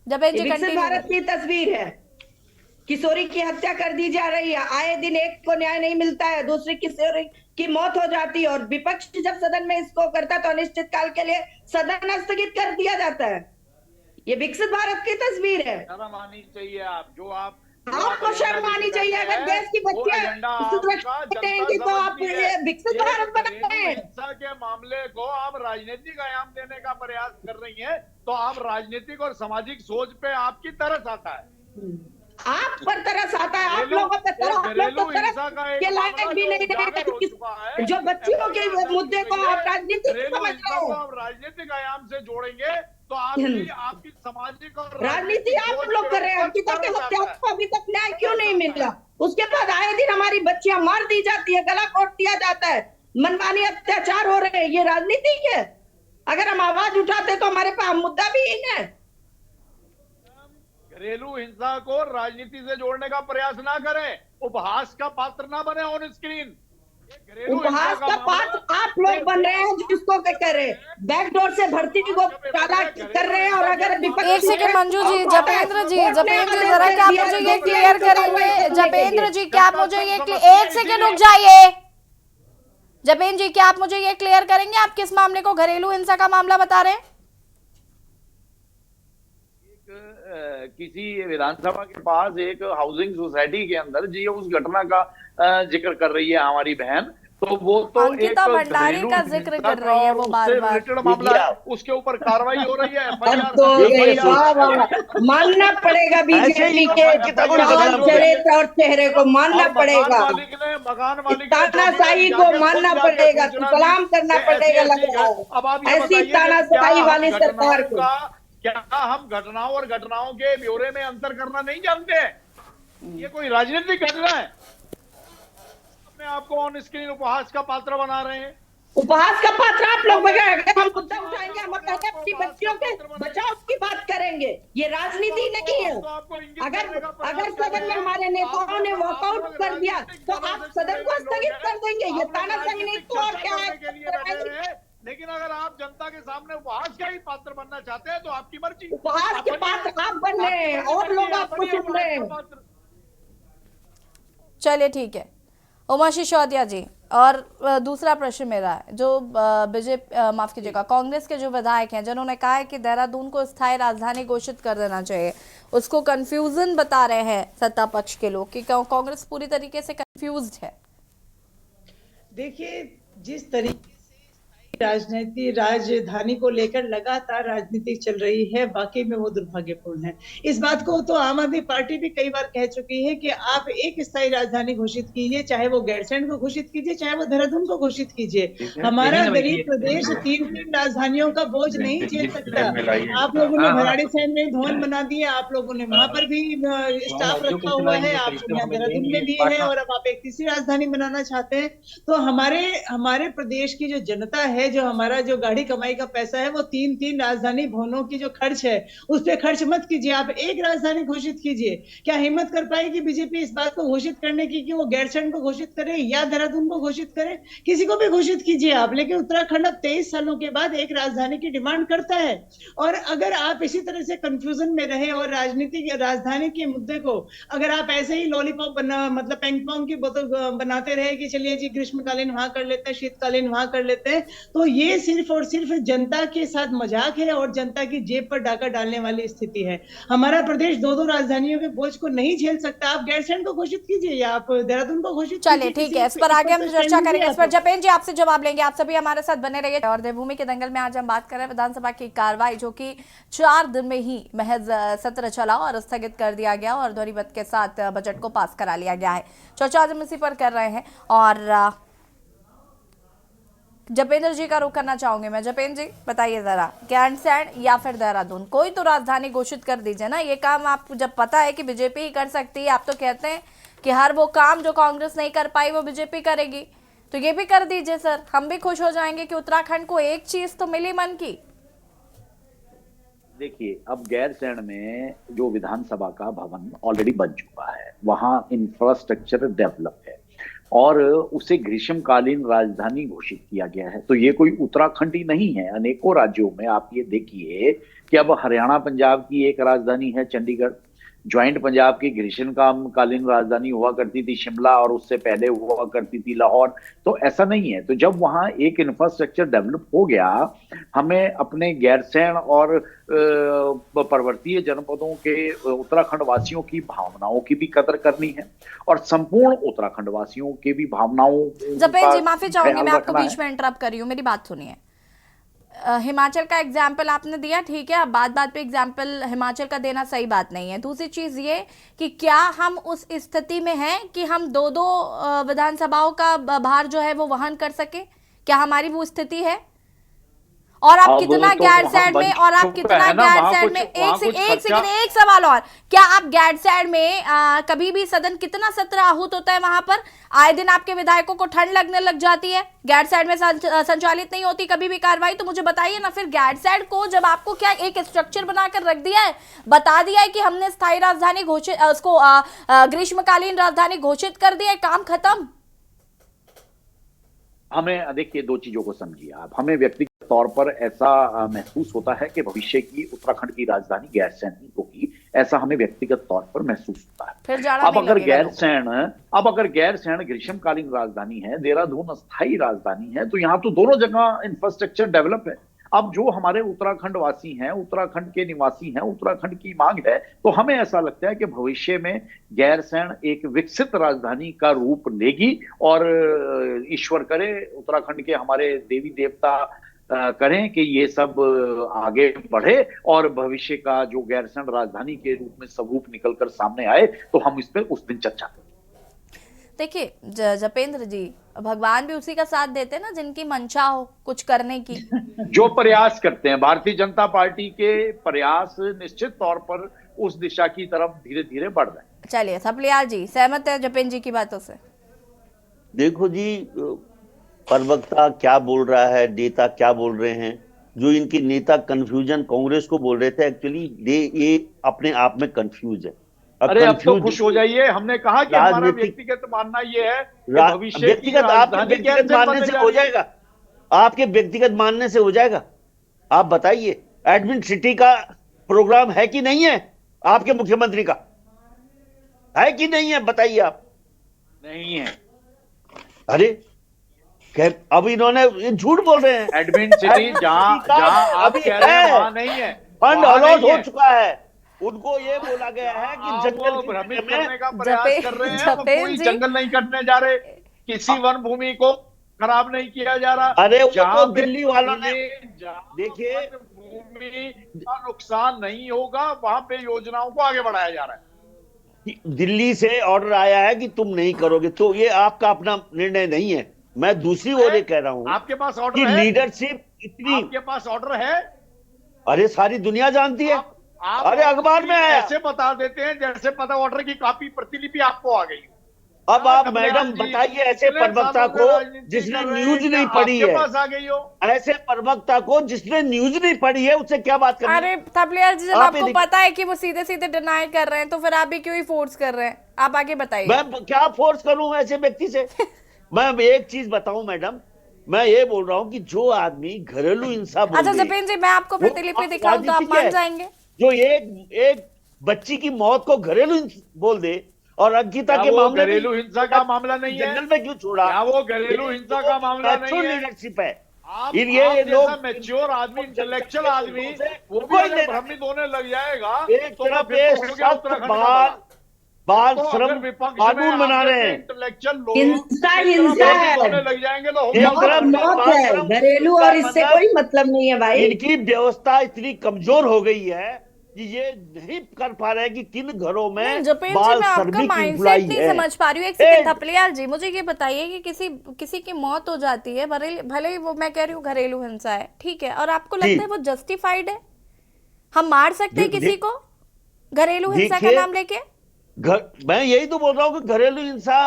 जपेंद्र जी विकसित भारत की तस्वीर है। किशोरी की हत्या कर दी जा रही है, आए दिन एक को न्याय नहीं मिलता है, दूसरी किशोरी की मौत हो जाती है और विपक्ष जब सदन में इसको करता है तो अनिश्चित काल के लिए सदन स्थगित कर दिया जाता है। ये विकसित भारत की तस्वीर है। शर्म आनी चाहिए आपको शर्म आनी चाहिए। अगर देश की बच्चियां सुरक्षित रहेंगी तो आप विकसित भारत बनाते हैं। हिंसा के मामले को आप राजनीतिक आयाम देने का प्रयास कर रही हैं, तो आप राजनीतिक और सामाजिक सोच पे आपकी तरस आता है। आप पर तरस आता है, आप लोगों पर तरस, आप लोग तो तरस के लायक भी नहीं है। जो बच्चियों के मुद्दे को आप राजनीतिक समझ रहे हो। आप राजनीतिक आयाम से जोड़ेंगे तो आपकी सामाजिक और राजनीति आप लोग कर रहे हैं। अंकिता के हत्या को अभी तक न्याय क्यों नहीं मिला? उसके बाद आए दिन हमारी बच्चियां मार दी जाती है, गला काट दिया जाता है, मनमानी अत्याचार हो रहे हैं। ये राजनीति है। अगर हम आवाज उठाते तो हमारे पास मुद्दा भी ही है। घरेलू हिंसा को राजनीति से जोड़ने का प्रयास ना करें, उपहास का पात्र ना बने ऑन स्क्रीन। उपहास का पात्र आप लोग बन रहे हैं, जिसको कह रहे हैं बैकडोर से भर्ती को टाला कर रहे हैं। और अगर एक सेकंड मंजू जी, जपेंद्र जी जरा क्या आप मुझे ये क्लियर करेंगे? जपेंद्र जी क्या आप मुझे ये एक सेकंड रुक जाइए। जपेंद्र जी क्या आप मुझे ये क्लियर करेंगे, आप किस मामले को घरेलू हिंसा का मामला बता रहे हैं? किसी विधानसभा के पास एक हाउसिंग सोसाइटी के अंदर जी उस घटना का जिक्र कर रही है हमारी बहन, तो वो तो अंकिता भंडारी का जिक्र कर रही है, वो बार-बार मामला है, उसके ऊपर कार्रवाई हो रही है। मानना पड़ेगा बीजेपी के चरित्र और चेहरे को मानना पड़ेगा, तानाशाही को मानना पड़ेगा, सलाम करना पड़ेगा। ऐसी तानाशाही वाली सरकार को क्या हम घटनाओं और घटनाओं के ब्यौरे में अंतर करना नहीं जानते हैं? ये कोई राजनीतिक घटना है? अपने आपको ऑन स्क्रीन उपहास का पात्र बना रहे हैं। उपहास का पात्र आप लोग बगैर हम मुद्दा उठाएंगे, हम अपनी बच्चियों के बचाव की बात करेंगे। ये राजनीति नहीं है। अगर सदन में हमारे नेताओं ने वॉकआउट कर दिया तो आप सदन को स्थगित कर देंगे। ये तानाशाही नहीं तो और क्या है? लेकिन अगर आप जनता के सामने उपहास का ही पात्र बनना चाहते हैं तो आपकी मर्जी। उपहास के पात्र आप बन रहे हैं और लोग आपको चुन रहे हैं। चलिए ठीक है। उमा सिसोदिया जी। और दूसरा प्रश्न मेरा है, जो बीजेपी माफ कीजिएगा कांग्रेस के जो विधायक हैं जिन्होंने कहा है कि देहरादून को स्थायी राजधानी घोषित कर देना चाहिए, उसको कंफ्यूजन बता रहे हैं सत्ता पक्ष के लोग कि कांग्रेस पूरी तरीके से कंफ्यूज्ड है। देखिए, जिस तरीके से राजधानी को लेकर लगातार राजनीति चल रही है, वाकई में वो दुर्भाग्यपूर्ण है। इस बात को तो आम आदमी पार्टी भी कई बार कह चुकी है कि आप एक स्थायी राजधानी घोषित कीजिए, चाहे वो गैरसैंण को घोषित कीजिए, चाहे वो देहरादून को घोषित कीजिए। हमारा गरीब प्रदेश 3 राजधानियों का बोझ नहीं झेल सकता। आप लोगों ने भराड़ीसैंण में भवन बना दिया, आप लोगों ने वहां पर भी स्टाफ रखा हुआ है, आप यहाँ देहरादून में भी है, और अब आप एक तीसरी राजधानी बनाना चाहते हैं। तो हमारे प्रदेश की जो जनता है, जो हमारा जो गाढ़ी कमाई का पैसा है, वो 3 राजधानी भवनों की जो खर्च है उस पे खर्च मत कीजिए, आप एक राजधानी घोषित कीजिए। क्या हिम्मत कर पाएगी बीजेपी इस बात को घोषित करने की कि वो गैरसैंण को घोषित करे या देहरादून को घोषित करे? किसी को भी घोषित कीजिए आप, लेकिन उत्तराखंड अब 23 सालों के बाद एक राजधानी की डिमांड करता है। और अगर आप इसी तरह से कंफ्यूजन में रहे और राजधानी के मुद्दे को अगर आप ऐसे ही लॉलीपॉप मतलब पेंग पोंग की बोतल बनाते रहे कि चलिए जी ग्रीष्मकालीन वहां कर लेते हैं, शीतकालीन वहां कर लेते हैं, तो ये सिर्फ और सिर्फ जनता के साथ मजाक है और जनता की जेब पर डाका डालने वाली स्थिति है। हमारा प्रदेश 2 राजधानियों के बोझ को नहीं झेल सकता। आप गैरसैंण को घोषित कीजिए या आप देहरादून को घोषित कीजिए। चलिए ठीक है, इस पर आगे हम चर्चा करेंगे। इस पर जपेन जी आपसे जवाब लेंगे। आप सभी हमारे साथ बने रहिए। और देवभूमि के दंगल में आज हम बात कर रहे हैं विधानसभा की कार्रवाई, जो कि 4 दिन में ही महज सत्र चला और स्थगित कर दिया गया और ध्वनिमत के साथ बजट को पास करा लिया गया है। चर्चा हम इसी पर कर रहे हैं और जपेंद्र जी का रुख करना चाहूंगी मैं। जपेंद्र जी बताइए जरा, गैरसैंण या फिर देहरादून, कोई तो राजधानी घोषित कर दीजिए ना। ये काम आप जब पता है कि बीजेपी ही कर सकती है, आप तो कहते हैं कि हर वो काम जो कांग्रेस नहीं कर पाई वो बीजेपी करेगी, तो ये भी कर दीजिए सर, हम भी खुश हो जाएंगे कि उत्तराखंड को एक चीज तो मिली मन की। देखिए, अब गैरसैंण में जो विधानसभा का भवन ऑलरेडी बन चुका है, वहां इंफ्रास्ट्रक्चर डेवलप है और उसे ग्रीष्मकालीन राजधानी घोषित किया गया है। तो ये कोई उत्तराखंड ही नहीं है, अनेकों राज्यों में आप ये देखिए कि अब हरियाणा पंजाब की एक राजधानी है चंडीगढ़, ज्वाइंट पंजाब की ग्रीष्मकालीन राजधानी हुआ करती थी शिमला, और उससे पहले हुआ करती थी लाहौर। तो ऐसा नहीं है। तो जब वहां एक इंफ्रास्ट्रक्चर डेवलप हो गया, हमें अपने गैरसैंण और पर्वतीय जनपदों के उत्तराखंड वासियों की भावनाओं की भी कदर करनी है और संपूर्ण उत्तराखंड वासियों के भी भावनाओं। जपेन जी माफी चाहूंगी, मैं आपको बीच में इंटरप्ट कर रही हूँ, मेरी बात सुनिए। हिमाचल का एग्जाम्पल आपने दिया, ठीक है, अब बात पे एग्जाम्पल हिमाचल का देना सही बात नहीं है। दूसरी चीज ये कि क्या हम उस स्थिति में हैं कि हम 2 विधानसभाओं का भार जो है वो वहन कर सके? क्या हमारी वो स्थिति है? और आप कितना गैरसैंण में, और आप कितना गैरसैंण में, एक सवाल और, क्या आप गैरसैंण में कभी भी सदन कितना सत्र आहूत होता है वहां पर? आए दिन आपके विधायकों को ठंड लगने लग जाती है, गैरसैंण में संचालित नहीं होती कभी भी कार्रवाई। तो मुझे बताइए ना, फिर गैरसैंण को जब आपको क्या एक स्ट्रक्चर बनाकर रख दिया है, बता दिया है कि हमने स्थायी राजधानी घोषित, उसको ग्रीष्मकालीन राजधानी घोषित कर दिया है, काम खत्म। हमें देखिए 2 चीजों को समझिए आप। हमें व्यक्तिगत तौर पर ऐसा महसूस होता है कि भविष्य की उत्तराखंड की राजधानी गैरसैंण होगी, ऐसा हमें व्यक्तिगत तौर पर महसूस होता है। अब अगर गैरसैंण ग्रीष्मकालीन राजधानी है, देहरादून अस्थायी राजधानी है, तो यहाँ तो दोनों जगह इंफ्रास्ट्रक्चर डेवलप है। अब जो हमारे उत्तराखंड वासी हैं, उत्तराखंड के निवासी हैं, उत्तराखंड की मांग है, तो हमें ऐसा लगता है कि भविष्य में गैरसैंण एक विकसित राजधानी का रूप लेगी और ईश्वर करे, उत्तराखंड के हमारे देवी देवता करें कि ये सब आगे बढ़े और भविष्य का जो गैरसैंण राजधानी के रूप में स्वरूप निकलकर सामने आए, तो हम इस पर उस दिन चर्चा करें। देखिए जपेंद्र जी, भगवान भी उसी का साथ देते हैं ना जिनकी मंशा हो कुछ करने की। जो प्रयास करते हैं, भारतीय जनता पार्टी के प्रयास निश्चित तौर पर उस दिशा की तरफ धीरे धीरे बढ़ रहे हैं। चलिए, सपलियाल जी सहमत है जपेंद्र जी की बातों से? देखो जी, प्रवक्ता क्या बोल रहा है, नेता क्या बोल रहे हैं, जो इनके नेता कंफ्यूजन कांग्रेस को बोल रहे थे, एक्चुअली ये अपने आप में कंफ्यूज है। अरे अब तो खुश हो जाइए, हमने कहा कि हमारा व्यक्तिगत मानना ये है कि भविष्य व्यक्तिगत आपके व्यक्तिगत मानने से हो जाएगा, आपके व्यक्तिगत मानने से हो जाएगा। आप बताइए, एडमिन सिटी का प्रोग्राम है कि नहीं है आपके मुख्यमंत्री का? है कि नहीं है, बताइए आप। नहीं है। अरे खैर अब इन्होंने ये झूठ बोल रहे हैं। एडमिन सिटी जहां जहां आप अभी कह रहे हैं है, वहां नहीं है, फंड वहां अलॉट नहीं हो है। चुका है। उनको ये बोला गया है कि आप जंगल वो के भ्रमित बारे में करने का प्रयास कर रहे हैं, वो जपेन कोई जी। जंगल नहीं कटने जा रहे, किसी वन भूमि को खराब नहीं किया जा रहा। अरे वो जहां तो पे दिल्ली वालों ने जहां देखिए वन भूमि का नुकसान नहीं होगा वहां पे योजनाओं को आगे बढ़ाया जा रहा है। दिल्ली से ऑर्डर आया है कि तुम नहीं करोगे, तो ये आपका अपना निर्णय नहीं है। मैं दूसरी ओर ये कह रहा हूं आपके पास कि ऑर्डर है, लीडरशिप इतनी, आपके पास ऑर्डर है। अरे सारी दुनिया जानती है, आप अरे अखबार में आया। ऐसे बता देते हैं जैसे पता ऑर्डर की कॉपी प्रतिलिपि आपको आ गई। अब आप कमलेश मैडम जी, बताइए ऐसे इतने प्रवक्ता सालों से को राजनीति जिसने कर रहे न्यूज हैं, नहीं क्या पढ़ी आपके है, पास आ गई हो। ऐसे प्रवक्ता को जिसने न्यूज नहीं पढ़ी है उससे क्या बात करनी है? अरे थपलियाल जी, जब आप ये आपको देखिए। पता है कि वो सीधे सीधे डिनाई कर रहे हैं तो फिर आप भी क्यों ही फोर्स कर रहे हैं? आप आगे बताइए। मैं क्या फोर्स करूं ऐसे व्यक्ति से? मैं एक चीज बताऊं मैडम, मैं ये बोल रहा हूं कि जो आदमी घरेलू हिंसा बोल अच्छा दे, जपेन जी, मैं आपको वो प्रतिलिपि दिखाऊं तो आप राजनीतिक मान है। जाएंगे? जो एक बच्ची की मौत को घरेलू बोल दे, और अंकिता क्या के वो मामले में घरेलू हिंसा का मामला नहीं है? जंगल में क्यों छोड़ा? क्या वो घरेलू हिंसा का मामला नहीं है? लीडरशिप है। आप ये जैसा लोग मैच्योर आदमी, इंटेलेक्चुअल आदमी, वो भी कोई अगर लेना- भ्रमित होने लग जाएगा एक तो तरफ फिर ये तो हो गया सख्त उत्तराखंड का बाल बड़ा। बाल तो श्रम अगर विपक्ष कानून बना रहे हैं, इंटेलेक्चुअल लोग हिंसा इस तरह हिंसा भ्रमित होने है, लग जाएंगे तो हो एक गया मौत तरफ उत्तराखंड का मौत बड़ा। बाल है, श्रम घरेलू और इससे मतलब कोई मतलब नहीं है भाई। इनकी व्यवस्था इतनी कमजोर हो गई है कि ये नहीं कर पा रहे कि किन घरों में नहीं, जपेन जी, बाल मैं आपका श्रमिक माइंडसेट एम्प्लॉई नहीं है। समझ पा रही हूँ। एक सेकंड थपलियाल जी, मुझे ये बताइए कि किसी की मौत हो जाती है, भले ही वो, मैं कह रही हूँ घरेलू हिंसा है, ठीक है, और आपको लगता है वो जस्टिफाइड है? हम मार सकते हैं किसी को घरेलू हिंसा का देखिए, नाम लेके? मैं यही तो बोल रहा हूँ कि घरेलू हिंसा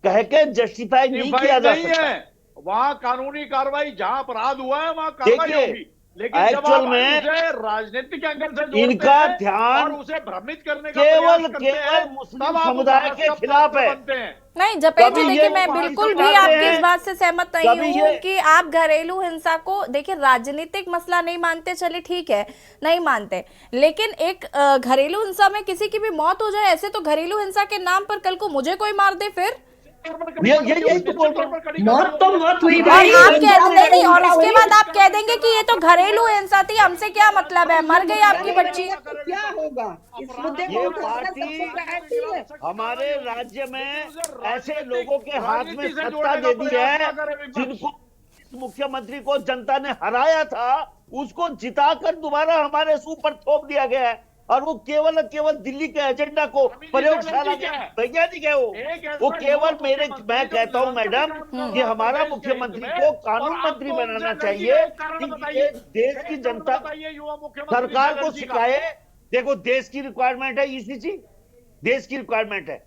कह के जस्टिफाई नहीं किया जा नहीं सकता। है, वहां कानूनी कार्रवाई, जहां अपराध हुआ है वहां कार्रवाई देखिए, होगी। लेकिन जब एक्चुअल आप में उसे राजनीतिक एंगल से जोड़ते इनका हैं ध्यान और उसे भ्रमित करने का केवल प्रयास करते हैं, मुस्लिम तब आप समुदाय उपन्यास के का खिलाफ पात्र है। बनते हैं। नहीं जपेन जी, कभी देखिए ये मैं वहाँ बिल्कुल से भी भागते आपकी हैं, इस बात से सहमत नहीं कभी हूँ ये- कि आप घरेलू हिंसा को, देखिए राजनीतिक मसला नहीं मानते, चलिए ठीक है नहीं मानते, लेकिन एक घरेलू हिंसा में किसी की भी मौत हो जाए, ऐसे तो घरेलू हिंसा के नाम पर कल को मुझे कोई मार दे फिर? यही तो बोल रहा हूँ। मौत तो मौत हुई और भाई। आप कह हिंसा नहीं, और हिंसा उसके हुई। बाद आप कह देंगे कि ये तो घरेलू हिंसा थी, हमसे क्या मतलब है, मर गई आपकी बच्ची। तो क्या होगा इस मुद्दे ये को उठाना पार्टी सबसे प्रायोरिटी है। हमारे राज्य में ऐसे लोगों के हाथ में सत्ता दे दी है जिनको इस मुख्यमंत्री को जनता ने हराया था, उसको जिताकर दोबारा हमारे ऊपर थोप दिया गया है, और वो केवल दिल्ली के एजेंडा को प्रयोगशाला के वैज्ञानिक है। वो केवल मैं कहता हूं मैडम कि हमारा मुख्यमंत्री को कानून मंत्री बनाना चाहिए कि ये देश की जनता सरकार को सिखाए। देखो, देश की रिक्वायरमेंट है ईसीसी, देश की रिक्वायरमेंट है,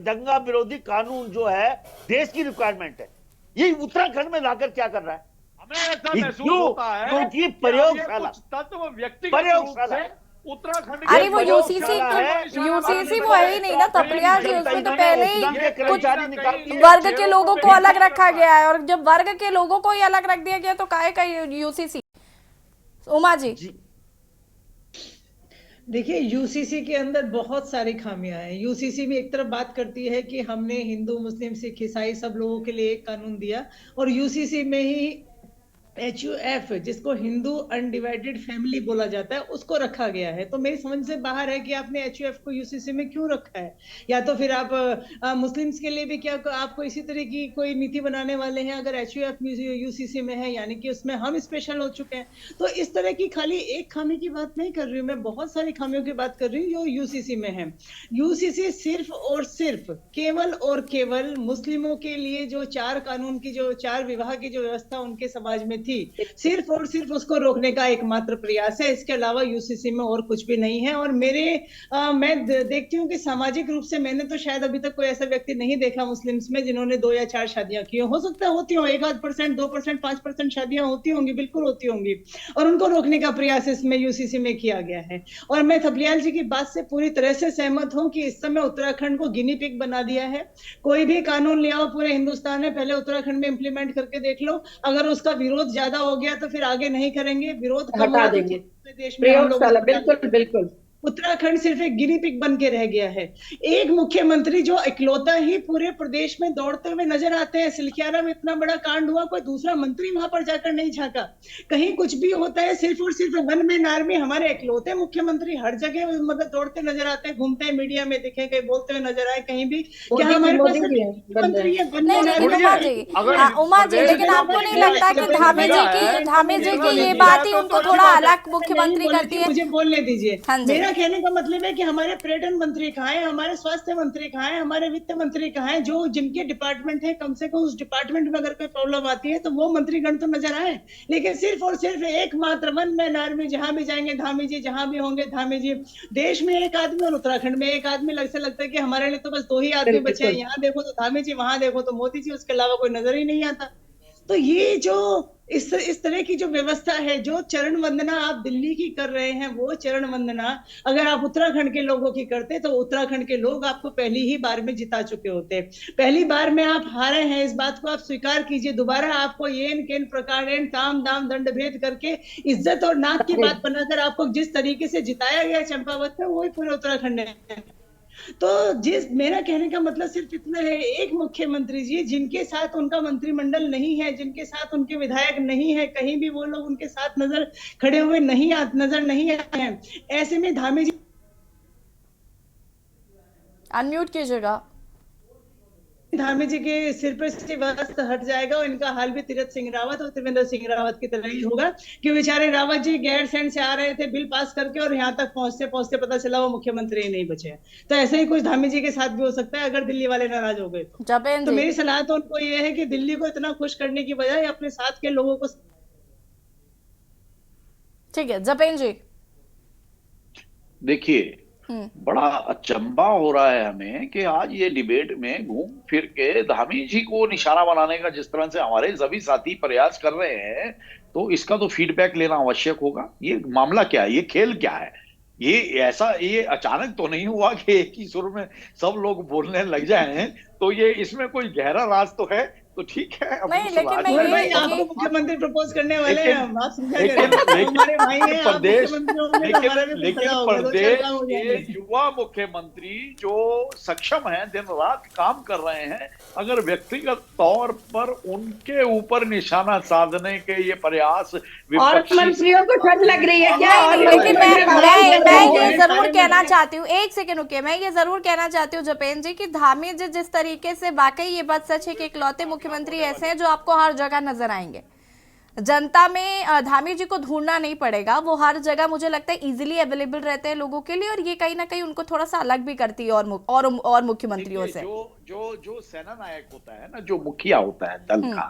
दंगा विरोधी कानून जो है देश की रिक्वायरमेंट है। ये उत्तराखंड में लाकर क्या कर रहा है? हमें ऐसा महसूस होता है क्योंकि कि प्रयोगशाला कुछ तत्व व्यक्तिगत प्रयोगशाला रूप से उत्तराखंड अरे के वो यूसीसी वो है ही नहीं ना थपलियाल जी, उसमें तो पहले ही कर्मचारी वर्ग के लोगों को अलग रखा गया है, और जब वर्ग के लोगों को ही अलग रख दिया गया तो काहे का यूसीसी? उमा जी, देखिए, यूसीसी के अंदर बहुत सारी खामियां हैं। यूसीसी में एक तरफ बात करती है कि हमने हिंदू मुस्लिम सिख ईसाई सब लोगों के लिए एक कानून दिया, और यूसीसी में ही HUF जिसको हिंदू अनडिवाइडेड फैमिली बोला जाता है उसको रखा गया है। तो मेरी समझ से बाहर है कि आपने HUF को यूसीसी में क्यों रखा है, या तो फिर आप मुस्लिम्स के लिए भी क्या आपको इसी तरह की कोई नीति बनाने वाले हैं? अगर HUF यूसीसी में है यानी कि उसमें हम स्पेशल हो चुके हैं। तो इस तरह की खाली एक खामी की बात नहीं कर रही हूँ मैं, बहुत सारी खामियों की बात कर रही हूँ जो यूसीसी में है। यूसीसी सिर्फ और सिर्फ केवल और केवल मुस्लिमों के लिए जो 4 कानून की जो 4 विवाह की जो व्यवस्था उनके समाज में थी, सिर्फ और सिर्फ उसको रोकने का एकमात्र प्रयास है। इसके अलावा यूसीसी में और कुछ भी नहीं है। और मैं देखती हूँ कि सामाजिक रूप से मैंने तो शायद अभी तक कोई ऐसा व्यक्ति नहीं देखा मुस्लिम्स में जिन्होंने 2 या 4 शादियां की हो सकता है होती हो, 1-2%, 2%, 5% शादियां होती होंगी, बिल्कुल होती होंगी, और उनको रोकने का प्रयास इसमें यूसीसी में किया गया है। और मैं थपलियाल जी की बात से पूरी तरह से सहमत हूँ कि इस समय उत्तराखंड को गिनी पिग बना दिया है। कोई भी कानून ले आओ पूरे हिंदुस्तान में, पहले उत्तराखंड में इंप्लीमेंट करके देख लो, अगर उसका विरोध ज्यादा हो गया तो फिर आगे नहीं करेंगे, विरोध हटा देंगे देश में हम लोग प्रयोगशाला। बिल्कुल बिल्कुल उत्तराखंड सिर्फ एक गिनी पिग बन के रह गया है। एक मुख्यमंत्री जो इकलौता ही पूरे प्रदेश में दौड़ते हुए नजर आते हैं। सिलखियारा में इतना बड़ा कांड हुआ, कोई दूसरा मंत्री वहां पर जाकर नहीं झांका। कहीं कुछ भी होता है सिर्फ और सिर्फ वन मैन आर्मी, हमारे इकलौते मुख्यमंत्री हर जगह मतलब दौड़ते नजर आते हैं, घूमते हैं, मीडिया में दिखे, कहीं बोलते हुए नजर आए, कहीं भी। क्या हमारे पास मंत्री है वन नहीं मैन लेकिन आर्मी? उमा जी, उमा जी, लेकिन आपको नहीं लगता कि धामी जी की ये बात ही उनको थोड़ा अलग मुख्यमंत्री करती है? मुझे बोलने दीजिए। हाँ जी। मेरा कहने का मतलब है कि हमारे पर्यटन मंत्री कहाँ है, हमारे स्वास्थ्य मंत्री कहाँ है, हमारे वित्त मंत्री कहाँ है? जो जिनके डिपार्टमेंट है, कम से कम उस डिपार्टमेंट में अगर कोई प्रॉब्लम आती है तो वो मंत्रीगण तो नजर आए। लेकिन सिर्फ और सिर्फ एकमात्र वन मैन आर्मी, जहां भी जाएंगे धामी जी, जहां भी होंगे धामी जी। देश में एक आदमी और उत्तराखंड में एक आदमी, से लगता है कि हमारे लिए तो बस 2 ही आदमी बचे हैं। यहाँ देखो तो धामी जी, वहां देखो तो मोदी जी, उसके अलावा कोई नजर ही नहीं आता। तो ये जो इस तरह की जो व्यवस्था है, जो चरण वंदना आप दिल्ली की कर रहे हैं, वो चरण वंदना अगर आप उत्तराखंड के लोगों की करते तो उत्तराखंड के लोग आपको पहली ही बार में जिता चुके होते। पहली बार में आप हारे हैं, इस बात को आप स्वीकार कीजिए। दोबारा आपको येन केन प्रकार ताम दाम दंड भेद करके इज्जत और नाक की बात बनाकर आपको जिस तरीके से जिताया गया चंपावत में, वही पूरे उत्तराखंड है। तो मेरा कहने का मतलब सिर्फ इतना है, एक मुख्यमंत्री जी जिनके साथ उनका मंत्रिमंडल नहीं है, जिनके साथ उनके विधायक नहीं है, कहीं भी वो लोग उनके साथ खड़े हुए नजर नहीं आए हैं, ऐसे में धामी जी। अनम्यूट कीजिएगा। धामी जी के सिर पर से वस्त्र हट जाएगा और इनका हाल भी तीरथ सिंह रावत और त्रिवेंद्र सिंह रावत की तरह ही होगा कि बेचारे रावत जी गैरसैंण से आ रहे थे बिल पास करके और यहाँ तक पहुंचते पहुंचते पता चला वो मुख्यमंत्री ही नहीं बचे। तो ऐसे ही कुछ धामी जी के साथ भी हो सकता है अगर दिल्ली वाले नाराज हो गए तो मेरी सलाह तो उनको ये है कि दिल्ली को इतना खुश करने की बजाय अपने साथ के लोगों को। ठीक है जपेन जी। देखिए, बड़ा अचंभा हो रहा है हमें कि आज ये डिबेट में घूम फिर के धामी जी को निशाना बनाने का जिस तरह से हमारे सभी साथी प्रयास कर रहे हैं, तो इसका तो फीडबैक लेना आवश्यक होगा। ये मामला क्या है, ये खेल क्या है? ये अचानक तो नहीं हुआ कि एक ही सुर में सब लोग बोलने लग जाएं। तो ये इसमें कोई गहरा राज तो है, तो ठीक है। नहीं, लेकिन आपको मुख्यमंत्री प्रपोज करने वाले हैं, आप समझा लेकिन प्रदेश के युवा मुख्यमंत्री जो सक्षम हैं, दिन रात काम कर रहे हैं, अगर व्यक्तिगत तौर पर उनके ऊपर निशाना साधने के ये प्रयास और मंत्रियों को ठंड लग रही है क्या? लेकिन मैं ये जरूर कहना चाहती हूँ, एक सेकंड रुकिए, मैं ये जरूर कहना चाहती हूँ जपेन जी की धामी जी जिस तरीके से, वाकई ये बात सच है कि इकलौते मुख्यमंत्री ऐसे हैं जो आपको हर जगह नजर आएंगे। जनता में धामी जी को ढूंढना नहीं पड़ेगा, वो हर जगह मुझे लगता है इजीली अवेलेबल रहते हैं लोगों के लिए, और ये कहीं ना कहीं उनको थोड़ा सा अलग भी करती है और मुख्यमंत्रियों से। जो सेना नायक होता है ना, जो मुखिया होता है दल का,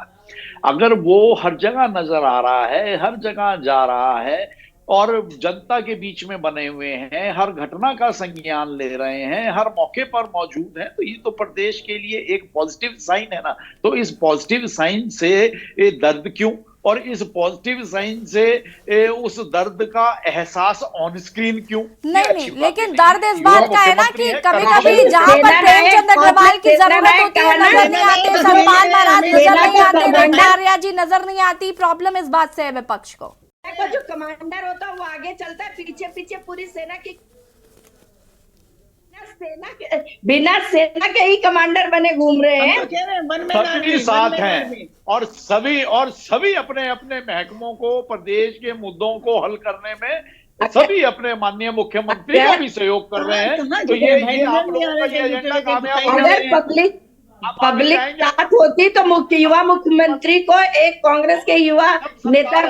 अगर वो हर जगह नजर आ रहा है, हर जगह जा रहा है और जनता के बीच में बने हुए हैं, हर घटना का संज्ञान ले रहे हैं, हर मौके पर मौजूद हैं, तो ये तो प्रदेश के लिए एक पॉजिटिव साइन है ना। तो इस पॉजिटिव साइन से दर्द क्यों, और इस पॉजिटिव साइन से उस दर्द का एहसास ऑन स्क्रीन क्यों? नहीं, लेकिन दर्द इस बात का है ना कि कभी-कभी जहां पर प्रेमचंद अग्रवाल की जरूरत होती है नजर नहीं आते, सतपाल महाराज नजर नहीं आते, भंडारिया जी नजर नहीं आती। प्रॉब्लम इस बात से है विपक्ष को। जो कमांडर होता है वो आगे चलता है, पीछे पीछे पूरी सेना की बिना सेना के ही कमांडर बने घूम रहे हैं। सभी साथ हैं और सभी अपने अपने महकमों को, प्रदेश के मुद्दों को हल करने में सभी अपने माननीय मुख्यमंत्री का भी सहयोग कर रहे हैं। तो ये आप लोगों का ये एजेंडा कामयाब अगर पब्लिक साथ होती तो युवा मुख्यमंत्री को एक कांग्रेस के युवा नेता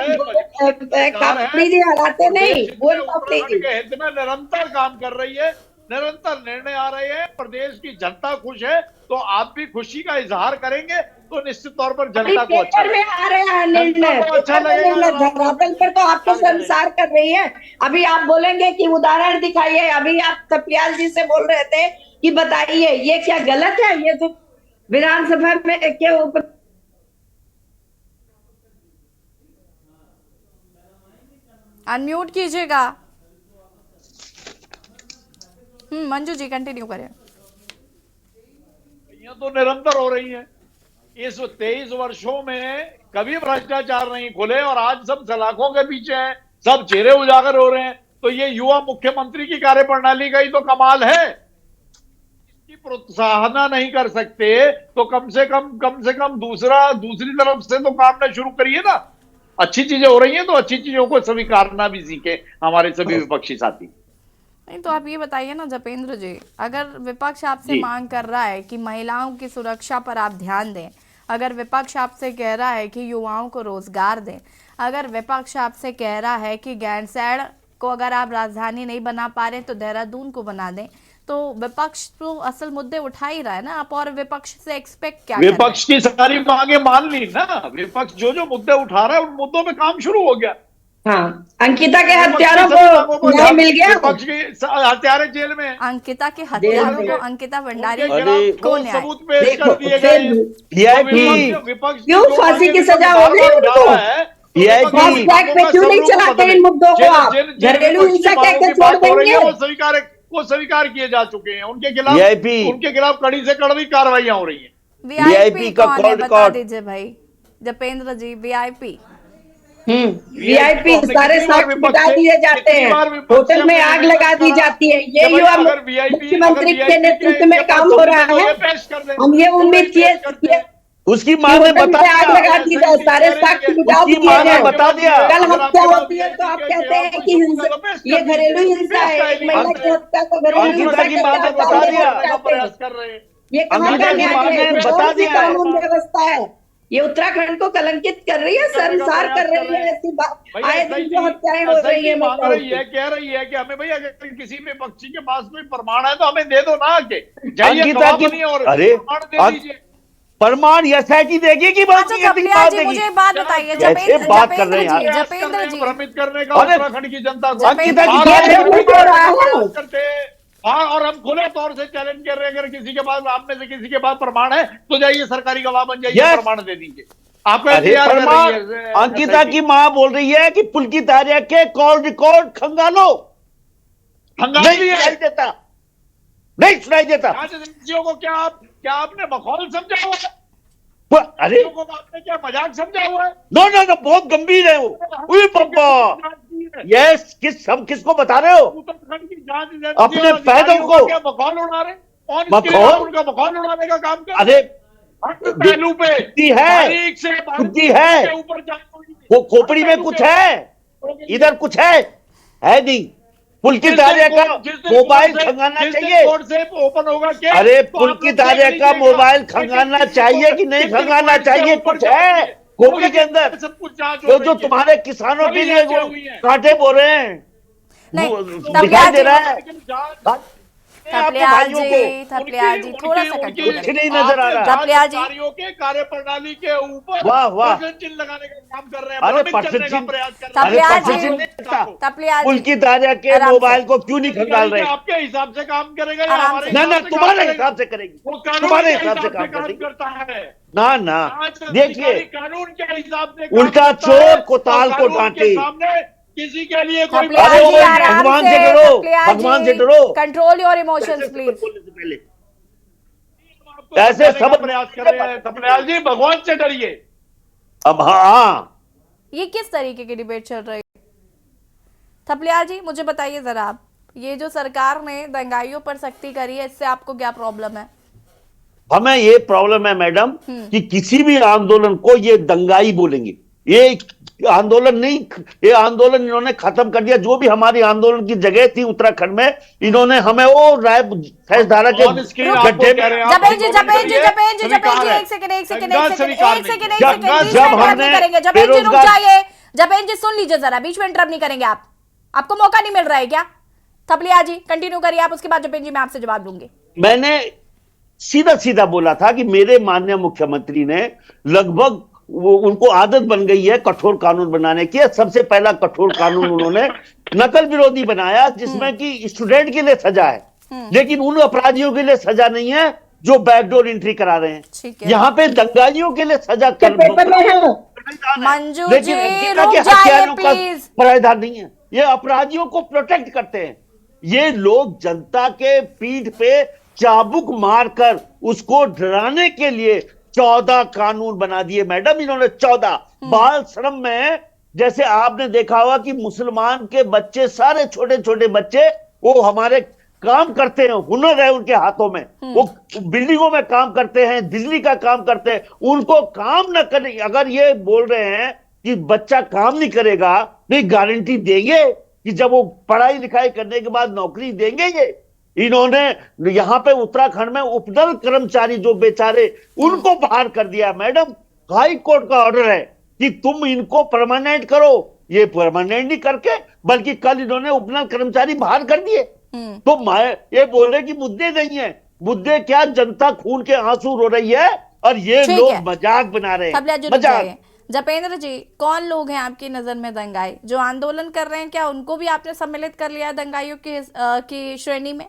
जी हराते नहीं। वो हित में निरंतर काम कर रही है, निरंतर निर्णय आ रहे हैं, प्रदेश की जनता खुश है, तो आप भी खुशी का इजहार करेंगे तो निश्चित तौर पर जनता को अच्छा में आ रहे हैं निर्णय, अच्छा लगेगा। धरातल पर तो आपको संसार कर रही है। अभी आप बोलेंगे कि उदाहरण दिखाइए, अभी आप कपियाल जी से बोल रहे थे कि बताइए ये क्या गलत है, ये तो विधानसभा में के ऊपर। अनम्यूट कीजिएगा। मंजू जी कंटिन्यू करें। ये तो निरंतर हो रही है। इस 23 वर्षों में कभी भ्रष्टाचार नहीं खुले और आज सब सलाखों के पीछे हैं, सब चेहरे उजागर हो रहे हैं। तो ये युवा मुख्यमंत्री की कार्यप्रणाली का ही तो कमाल है। इसकी प्रोत्साहन नहीं कर सकते तो कम से कम दूसरी तरफ से तो काम ना शुरू करिए ना। अच्छी चीजें हो रही हैं तो अच्छी चीजों को स्वीकारना भी सीखे हमारे सभी विपक्षी साथी। नहीं तो आप ये बताइए ना जपेंद्र जी, अगर विपक्ष आपसे जी। मांग कर रहा है कि महिलाओं की सुरक्षा पर आप ध्यान दें, अगर विपक्ष आपसे कह रहा है कि युवाओं को रोजगार दें, अगर विपक्ष आपसे कह रहा है कि गैरसैंण को अगर आप राजधानी नहीं बना पा रहे तो देहरादून को बना दें, तो विपक्ष तो असल मुद्दे उठा ही रहा है ना। आप और विपक्ष से एक्सपेक्ट क्या कर रहे हैं? विपक्ष की सारी मांगे मान ली ना। विपक्ष जो मुद्दे उठा रहा है उन मुद्दों पे काम शुरू हो गया। हाँ, अंकिता के हत्यारों को न्याय मिल गया। विपक्ष के हत्यारे जेल में। अंकिता के हत्यारों को अंकिता भंडारी अरे को न्याय। सबूत पेश कर दिए गए। विपक्ष क्यों फांसी की सजा हो गई उनको? फास्ट ट्रैक पे क्यों नहीं चलाते इन मुद्दों को? आप घरेलू हिंसा कहकर छोड़ देंगे? वो स्वीकार किए जा चुके हैं। उनके खिलाफ कड़ी से कड़ी कार्रवाइयां हो रही हैं। वीआईपी कौन है बता दीजिए भाई जपेंद्र जी। वीआईपी वीआईपी सारे साक्ष्य मिटा दिए जाते हैं, होटल में आग लगा दी जाती है। ये युवा मुख्यमंत्री के नेतृत्व में काम हो रहा है। हम ये उम्मीद किए उसकी मां ने बता आग लगा दी जाए, सारे साक्ष्य मिटा दिए जाए। बता दिया। कल हत्या होती है तो आप कहते हैं कि ये घरेलू हिंसा है, एक महिला की हत्या को घरेलू हिंसा की मां ने बता दिया। ये कहाँ का न्याय है? कौन सी कानून व्यवस्था है? ये उत्तराखंड को कलंकित कर रही है, शर्मसार कर रही है। ऐसी बात आए दिन जो हत्याएं हो रही है। कह रही है कि हमें भैया अगर किसी भी पक्षी के पास कोई प्रमाण है तो हमें दे दो ना आके। अरे प्रमाण एसआईटी देगी कि बात जी मुझे एक बात बताइए जपेंद्र जी भ्रमित करने का उत्तराखंड की जनता को और हम खुले तौर से चैलेंज कर रहे हैं, अगर किसी के पास आप में से किसी के पास प्रमाण है तो जाइए सरकारी गवाह बन जाइए, प्रमाण दे दीजिए। आपका अंकिता की मां बोल रही है कि पुलकित आर्या के कॉल रिकॉर्ड खंगालो। नहीं सुनाई देता। एजेंसियों को क्या आपने मखौल समझा हुआ है? अरे आपने क्या मजाक समझा हुआ है? नो बहुत गंभीर है वो। पापा यस किसको बता रहे हो? अपने पैदों को मखौल उड़ा रहे। उनका मखौल उड़ाने का काम कर। अरे पहलू पे बुद्धि है वो खोपड़ी में कुछ है, इधर कुछ है नहीं। पुलकित आर्या का मोबाइल खंगाना चाहिए। ओपन होगा क्या? अरे पुलकित आर्या का मोबाइल खंगाना चाहिए कि नहीं खंगाना चाहिए? कुछ है खोपड़ी के अंदर जो तुम्हारे किसानों के लिए कांटे बो रहे हैं दिखाई दे रहा है। थपलियाल जी थोड़ा सा कुछ नहीं नजर आ रहा। अधिकारियों के कार्यप्रणाली के ऊपर चिन्ह लगाने का काम कर रहे हैं। पुलकित आर्या के मोबाइल को क्यों नहीं खंगाल रहे? आपके हिसाब से काम करेगा ना तुम्हारे हिसाब से करेगी, तुम्हारे हिसाब से काम करता है ना। देखिए कानून के हिसाब से उल्टा चोर को ताल को डांटे। किसी के लिए कोई भगवान से डरो, भगवान से डरो। Control your emotions please. ऐसे सब प्रयास कर रहे हैं थपलियाल जी, भगवान से डरिए। अब हाँ ये किस तरीके की डिबेट चल रही है? थपलियाल जी मुझे बताइए जरा आप, ये जो सरकार ने दंगाइयों पर सख्ती करी है इससे आपको क्या प्रॉब्लम है? हमें ये प्रॉब्लम है मैडम कि किसी भी आंदोलन को ये दंगाई बोलेंगे। ये आंदोलन नहीं, ये आंदोलन इन्होंने खत्म कर दिया। जो भी हमारी आंदोलन की जगह थी उत्तराखंड में, इन्होंने हमें वो राय फैसधारा के गड्ढे में। जपेंद्र जी सुन लीजिए जरा, बीच में इंटरप्ट नहीं करेंगे आप, आपको मौका नहीं मिल रहा है क्या? थपलियाल जी कंटिन्यू करिए आप, उसके बाद जपेंद्र जी मैं आपसे जवाब दूंगी। मैंने सीधा बोला था कि मेरे माननीय मुख्यमंत्री ने लगभग वो उनको आदत बन गई है कठोर कानून बनाने की। सबसे पहला कठोर कानून उन्होंने नकल विरोधी बनाया जिसमें कि स्टूडेंट के लिए सजा है, लेकिन उन अपराधियों के लिए सजा नहीं है जो बैकडोर एंट्री करा रहे हैं। यहाँ पे दंगाइयों के लिए सजा कर प्रावधान नहीं है। ये अपराधियों को प्रोटेक्ट करते हैं। ये लोग जनता के पीठ पे चाबुक मारकर उसको डराने के लिए 14 कानून बना दिए मैडम इन्होंने। 14 बाल श्रम में जैसे आपने देखा होगा कि मुसलमान के बच्चे, सारे छोटे छोटे बच्चे, वो हमारे काम करते हैं, हुनर है उनके हाथों में, वो बिल्डिंगों में काम करते हैं, बिजली का काम करते हैं। उनको काम न करने, अगर ये बोल रहे हैं कि बच्चा काम नहीं करेगा, नहीं गारंटी देंगे कि जब वो पढ़ाई लिखाई करने के बाद नौकरी देंगे? ये इन्होंने यहां पे उत्तराखंड में उपदल कर्मचारी जो बेचारे, उनको बाहर कर दिया। मैडम, हाई कोर्ट का ऑर्डर है कि तुम इनको परमानेंट करो। ये परमानेंट नहीं करके, बल्कि कल इन्होंने उपदल कर्मचारी बाहर कर दिए। तो मैं ये बोल रहे कि मुद्दे नहीं है, मुद्दे क्या, जनता खून के आंसू रो रही है और ये लोग मजाक बना रहे हैं, मजाक। जपेंद्र जी, कौन लोग हैं आपकी नजर में दंगाई जो आंदोलन कर रहे हैं? क्या उनको भी आपने सम्मिलित कर लिया दंगाइयों की श्रेणी में?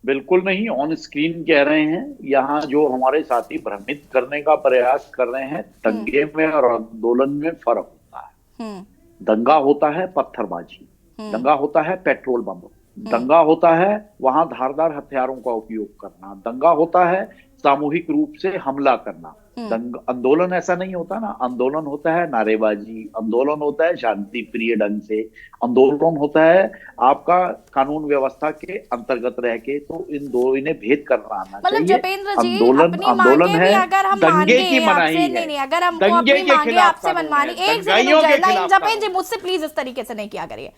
बिल्कुल नहीं, ऑन स्क्रीन कह रहे हैं। यहाँ जो हमारे साथी भ्रमित करने का प्रयास कर रहे हैं, दंगे में और आंदोलन में फर्क होता है। दंगा होता है पत्थरबाजी, दंगा होता है पेट्रोल बम, दंगा होता है वहां धारदार हथियारों का उपयोग करना, दंगा होता है सामूहिक रूप से हमला करना। आंदोलन ऐसा नहीं होता ना, आंदोलन होता है नारेबाजी, आंदोलन होता है शांति प्रिय ढंग से, आंदोलन होता है आपका कानून व्यवस्था के अंतर्गत रह के। तो इन दो, इन्हें भेद करना आना चाहिए। जपेंद्र जी, आंदोलन है, अगर हम दंगे की मनाही है, नहीं, अगर हम अपनी मांगे आपसे मनमानी, एक सेकंड जपेंद्र जी, मुझसे प्लीज इस तरीके से नहीं किया करिए।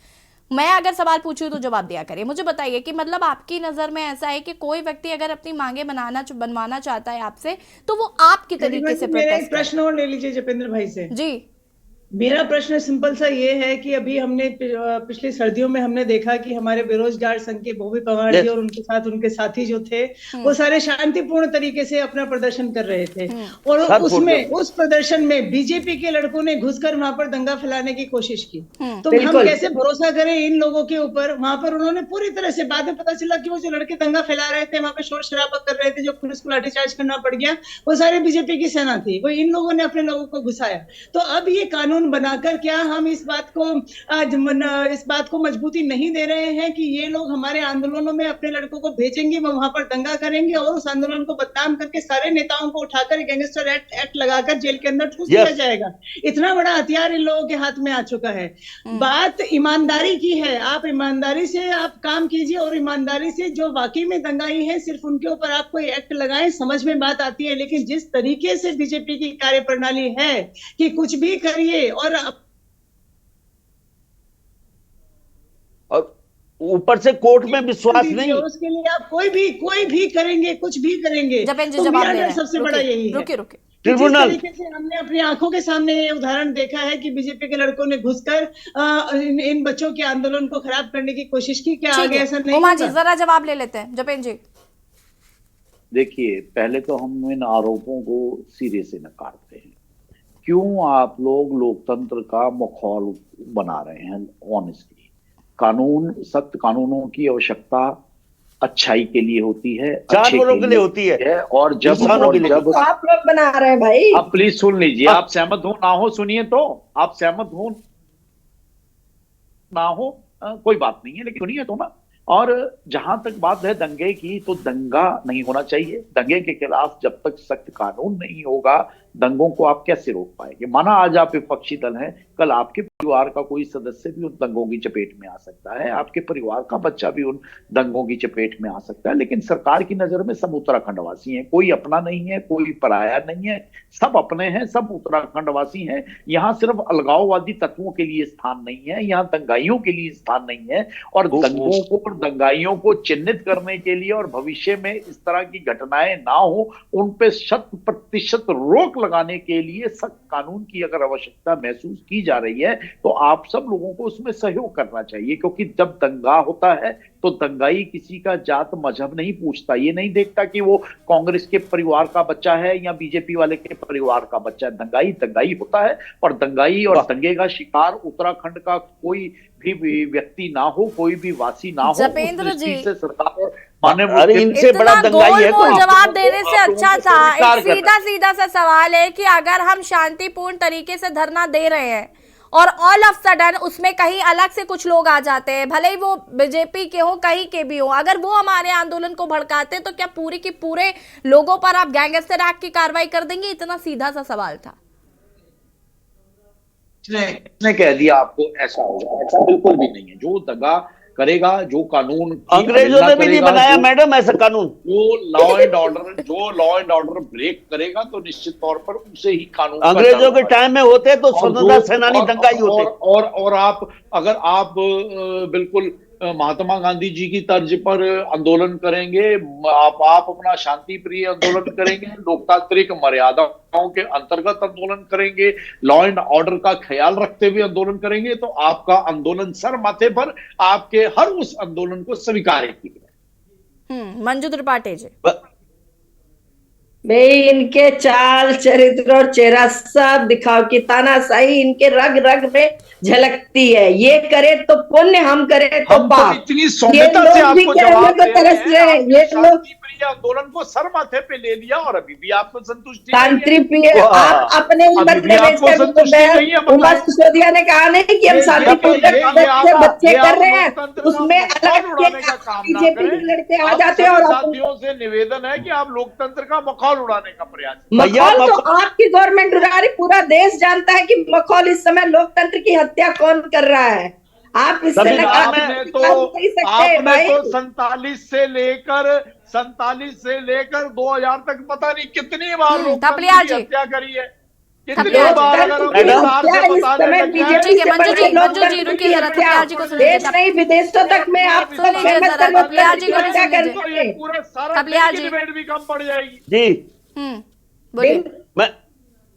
मैं अगर सवाल पूछूं तो जवाब दिया करिए। मुझे बताइए कि मतलब आपकी नजर में ऐसा है कि कोई व्यक्ति अगर अपनी मांगे बनवाना चाहता है आपसे, तो वो आपकी तरीके से मेरा एक प्रश्न और ले लीजिए जपेंद्र भाई से। जी, मेरा प्रश्न सिंपल सा ये है कि अभी हमने पिछली सर्दियों में हमने देखा कि हमारे बेरोजगार संघ के भोवी पवार जी और उनके साथ उनके साथी जो थे, वो सारे शांतिपूर्ण तरीके से अपना प्रदर्शन कर रहे थे, और उस प्रदर्शन में बीजेपी के लड़कों ने घुसकर वहां पर दंगा फैलाने की कोशिश की। तो हम कैसे भरोसा करें इन लोगों के ऊपर? वहां पर उन्होंने पूरी तरह से, बाद में पता चला कि वो जो लड़के दंगा फैला रहे थे, वहां पे शोर शराबा कर रहे थे, जो पुलिस को लाठीचार्ज करना पड़ गया, वो सारे बीजेपी की सेना थी। वो इन लोगों ने अपने लोगों को घुसाया। तो अब ये कानून बनाकर क्या हम इस बात को मजबूती नहीं दे रहे हैं कि ये लोग हमारे आंदोलनों में अपने लड़कों को भेजेंगे, वो वहां पर दंगा करेंगे और उस आंदोलन को बदनाम करके सारे नेताओं को उठाकर गैंगस्टर एक्ट लगाकर जेल के अंदर ठूस दिया जाएगा? इतना बड़ा हथियार इन लोगों के हाथ में आ चुका है। बात ईमानदारी की है, आप ईमानदारी से आप काम कीजिए, और ईमानदारी से जो वाकई में दंगाई है सिर्फ उनके ऊपर आप कोई एक्ट लगाएं, समझ में बात आती है। लेकिन जिस तरीके से बीजेपी की कार्यप्रणाली है कि कुछ भी करिए और ऊपर से कोर्ट में विश्वास नहीं, उसके लिए आप कोई भी करेंगे, कुछ भी करेंगे। तो मेरा डर सबसे बड़ा यही है। ट्रिब्यूनल, तरीके से हमने अपनी आंखों के सामने ये उदाहरण देखा है कि बीजेपी के लड़कों ने घुसकर इन बच्चों के आंदोलन को खराब करने की कोशिश की। क्या आगे ऐसा नहीं होगा? जरा जवाब ले लेते हैं जपेंद्र जी। देखिए, पहले तो हम इन आरोपों को सिरे से नकारते हैं। क्यों आप लोग लोकतंत्र का मखौल बना रहे हैं? ऑनेस्टली, कानून, सख्त कानूनों की आवश्यकता अच्छाई के लिए होती है, जानवरों के लिए होती है, और जब आप लोग बना रहे हैं भाई। आप प्लीज सुन लीजिए, आप सहमत हो ना हो सुनिए, तो आप सहमत हो ना हो कोई बात नहीं है, लेकिन सुनिए तो ना। और जहां तक बात है दंगे की, तो दंगा नहीं होना चाहिए। दंगे के खिलाफ जब तक सख्त कानून नहीं होगा, दंगों को आप कैसे रोक पाएंगे? माना आज आप विपक्षी दल हैं, कल आपके परिवार का कोई सदस्य भी उन दंगों की चपेट में आ सकता है, आपके परिवार का बच्चा भी उन दंगों की चपेट में आ सकता है। लेकिन सरकार की नजर में सब उत्तराखंड वासी हैं, कोई अपना नहीं है, कोई पराया नहीं है, सब अपने हैं, सब उत्तराखंड वासी हैं। यहाँ सिर्फ अलगाववादी तत्वों के लिए स्थान नहीं है, यहाँ दंगाइयों के लिए स्थान नहीं है। और दंगों को और दंगाइयों को चिन्हित करने के लिए और भविष्य में इस तरह की घटनाएं ना हो, उन पे 100% रोक लगाने के लिए सख्त कानून की अगर आवश्यकता महसूस की जा रही है, तो आप सब लोगों को उसमें सहयोग करना चाहिए। क्योंकि जब दंगा होता है तो दंगाई किसी का जात मजहब नहीं पूछता, ये नहीं देखता कि वो कांग्रेस के परिवार का बच्चा है या बीजेपी वाले के परिवार का बच्चा है। दंगाई दंगाई होता है, और दंगाई और दंगे का शिकार उत्तराखंड का कोई भी व्यक्ति ना हो, कोई भी वासी ना हो। जपेंद्र जी, से सरकार इनसे बड़ा दंगाई है कोई? जवाब देने से अच्छा था। एक सीधा सा सवाल है कि अगर हम शांतिपूर्ण तरीके से धरना दे रहे हैं और ऑल ऑफ सडन उसमें कहीं अलग से कुछ लोग आ जाते हैं, भले ही वो बीजेपी के हो, कहीं के भी हो, अगर वो हमारे आंदोलन को भड़काते तो क्या पूरी की पूरे लोगों पर आप गैंगस्टर एक्ट की कार्रवाई कर देंगे? इतना सीधा सा सवाल था। इसने कह दिया आपको ऐसा होगा, ऐसा बिल्कुल भी नहीं है। जो दगा करेगा, जो कानून की अंग्रेजों अवहेलना ने भी नहीं करेगा, बनाया जो- मैडम ऐसा कानून। जो लॉ एंड ऑर्डर ब्रेक करेगा तो निश्चित तौर पर उसे ही कानून का अंग्रेजों के डर टाइम में होते तो और स्वतंत्रता जो- सेनानी और- दंगा ही होते। और आप अगर आप बिल्कुल महात्मा गांधी जी की तर्ज पर आंदोलन करेंगे, आप अपना शांति प्रिय आंदोलन करेंगे, लोकतांत्रिक मर्यादाओं के अंतर्गत आंदोलन करेंगे, लॉ एंड ऑर्डर का ख्याल रखते हुए आंदोलन करेंगे, तो आपका आंदोलन सर माथे पर आपके हर उस आंदोलन को स्वीकार किया। मंजू त्रिपाठी जी। भाई इनके चाल चरित्र और चेहरा सब दिखाओ की तानाशाही इनके रग रग में झलकती है। ये करे तो पुण्य, हम करे तो हम तो पाप। इतनी ये सौम्यता से लोग भी आपको कहने जवाब को दे तरस रहे रहे हैं। हैं। आपने ये लोग शांति प्रिय आंदोलन को सर माथे पे ले लिया और अभी भी आपको संतुष्टि नहीं है। शांति प्रिय आप अपने ही अभी मत भी में आपको बेचकर संतुष्टि नहीं है, उमा बताएं। सिसोदिया ने कहा नहीं कि हम ये शांतिपूर्वक बच्चे आप कर रहे हैं, लोकतंत्र का उसमें मखौल अलग उड़ाने का काम ना बीजेपी करें। के लड़के आ आप जाते हैं सभी और साथियों से निवेदन है कि आप लोकतंत्र का मखौल उड़ाने का प्रयास करें। मखौल तो आपकी गवर्नमेंट उड़ा रही। पूरा देश जानता है कि मखौल इस समय लोकतंत्र की हत्या कौन कर रहा है। आप इससे संविधान नकारात्मक आपने नहीं सकते भाई। तो 47 से लेकर 2000 तक पता नहीं कितनी बार लोकतंत्र थपलियाल की जी। हत्या करी है। कितनी थपलियाल जी। बार अगर हम लोकतंत्र की विस्तार से हत्या इस बताने समय लग बीजेपी जाएं, ठीक है, से मंजू जी, बड़ी मंजू जी, लोकतंत्र रुकिए की जरा, हत्या। थपलियाल जी को सुन देश लीजिए। नहीं विदेशों तक में आप सुन लीजिए फेमस जरा, कर थपलियाल जी को भी हत्या सुन लीजिए। तो ये करके। पूरा सारा थपलियाल दिन की जी। डिबेट भी कम पड़ जाएगी। जी बोलिए।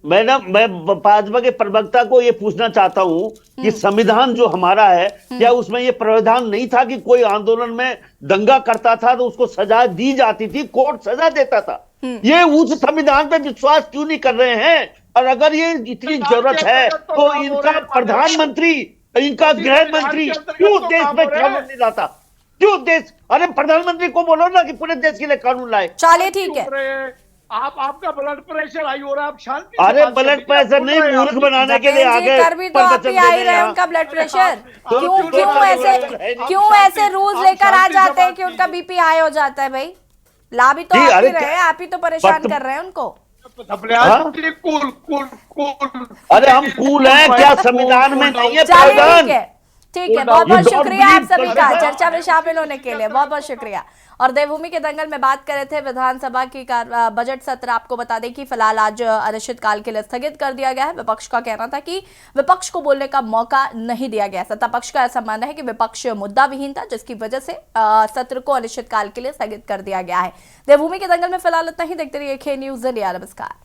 मैडम, मैं भाजपा के प्रवक्ता को ये पूछना चाहता हूं कि संविधान जो हमारा है, क्या उसमें ये प्रावधान नहीं था कि कोई आंदोलन में दंगा करता था तो उसको सजा दी जाती थी, कोर्ट सजा देता था? ये उस संविधान पे विश्वास क्यों नहीं कर रहे हैं? और अगर ये इतनी जरूरत है तो इनका प्रधानमंत्री, इनका गृह मंत्री क्यों देश में कानून नहीं लाता? क्यों देश, अरे प्रधानमंत्री को बोलो ना कि पूरे देश के लिए कानून लाए। चलिए ठीक है। आपका ब्लड प्रेशर हाई हो रहा है, आप शांति से अरे बात ब्लड करिए। प्रेशर नहीं, मूर्ख बनाने के लिए जतेन जी, आगे कर भी तो आप ही आ ही रहे हैं उनका ब्लड प्रेशर। क्यों ऐसे रूल्स लेकर आ जाते हैं कि उनका बीपी हाई हो जाता है भाई? ला भी तो जी, आप ही अरे रहे हैं, आप ही तो परेशान कर रहे हैं उनको। कूल। अरे हम कूल हैं क्या? संविधान में नहीं है चलिए प्रावधान? ठीक है, ठीक है। बहुत बहुत शुक्रिया आप सभी का चर्चा में शामिल होने के लिए, बहुत बहुत शुक्रिया। और देवभूमि के दंगल में बात कर रहे थे विधानसभा की बजट सत्र। आपको बता दें कि फिलहाल आज अनिश्चितकाल के लिए स्थगित कर दिया गया है। विपक्ष का कहना था कि विपक्ष को बोलने का मौका नहीं दिया गया। सत्ता पक्ष का ऐसा मानना है कि विपक्ष मुद्दा विहीन था, जिसकी वजह से सत्र को अनिश्चितकाल के लिए स्थगित कर दिया गया है। देवभूमि के दंगल में फिलहाल इतना ही। देखते रहिए K News इंडिया। नमस्कार।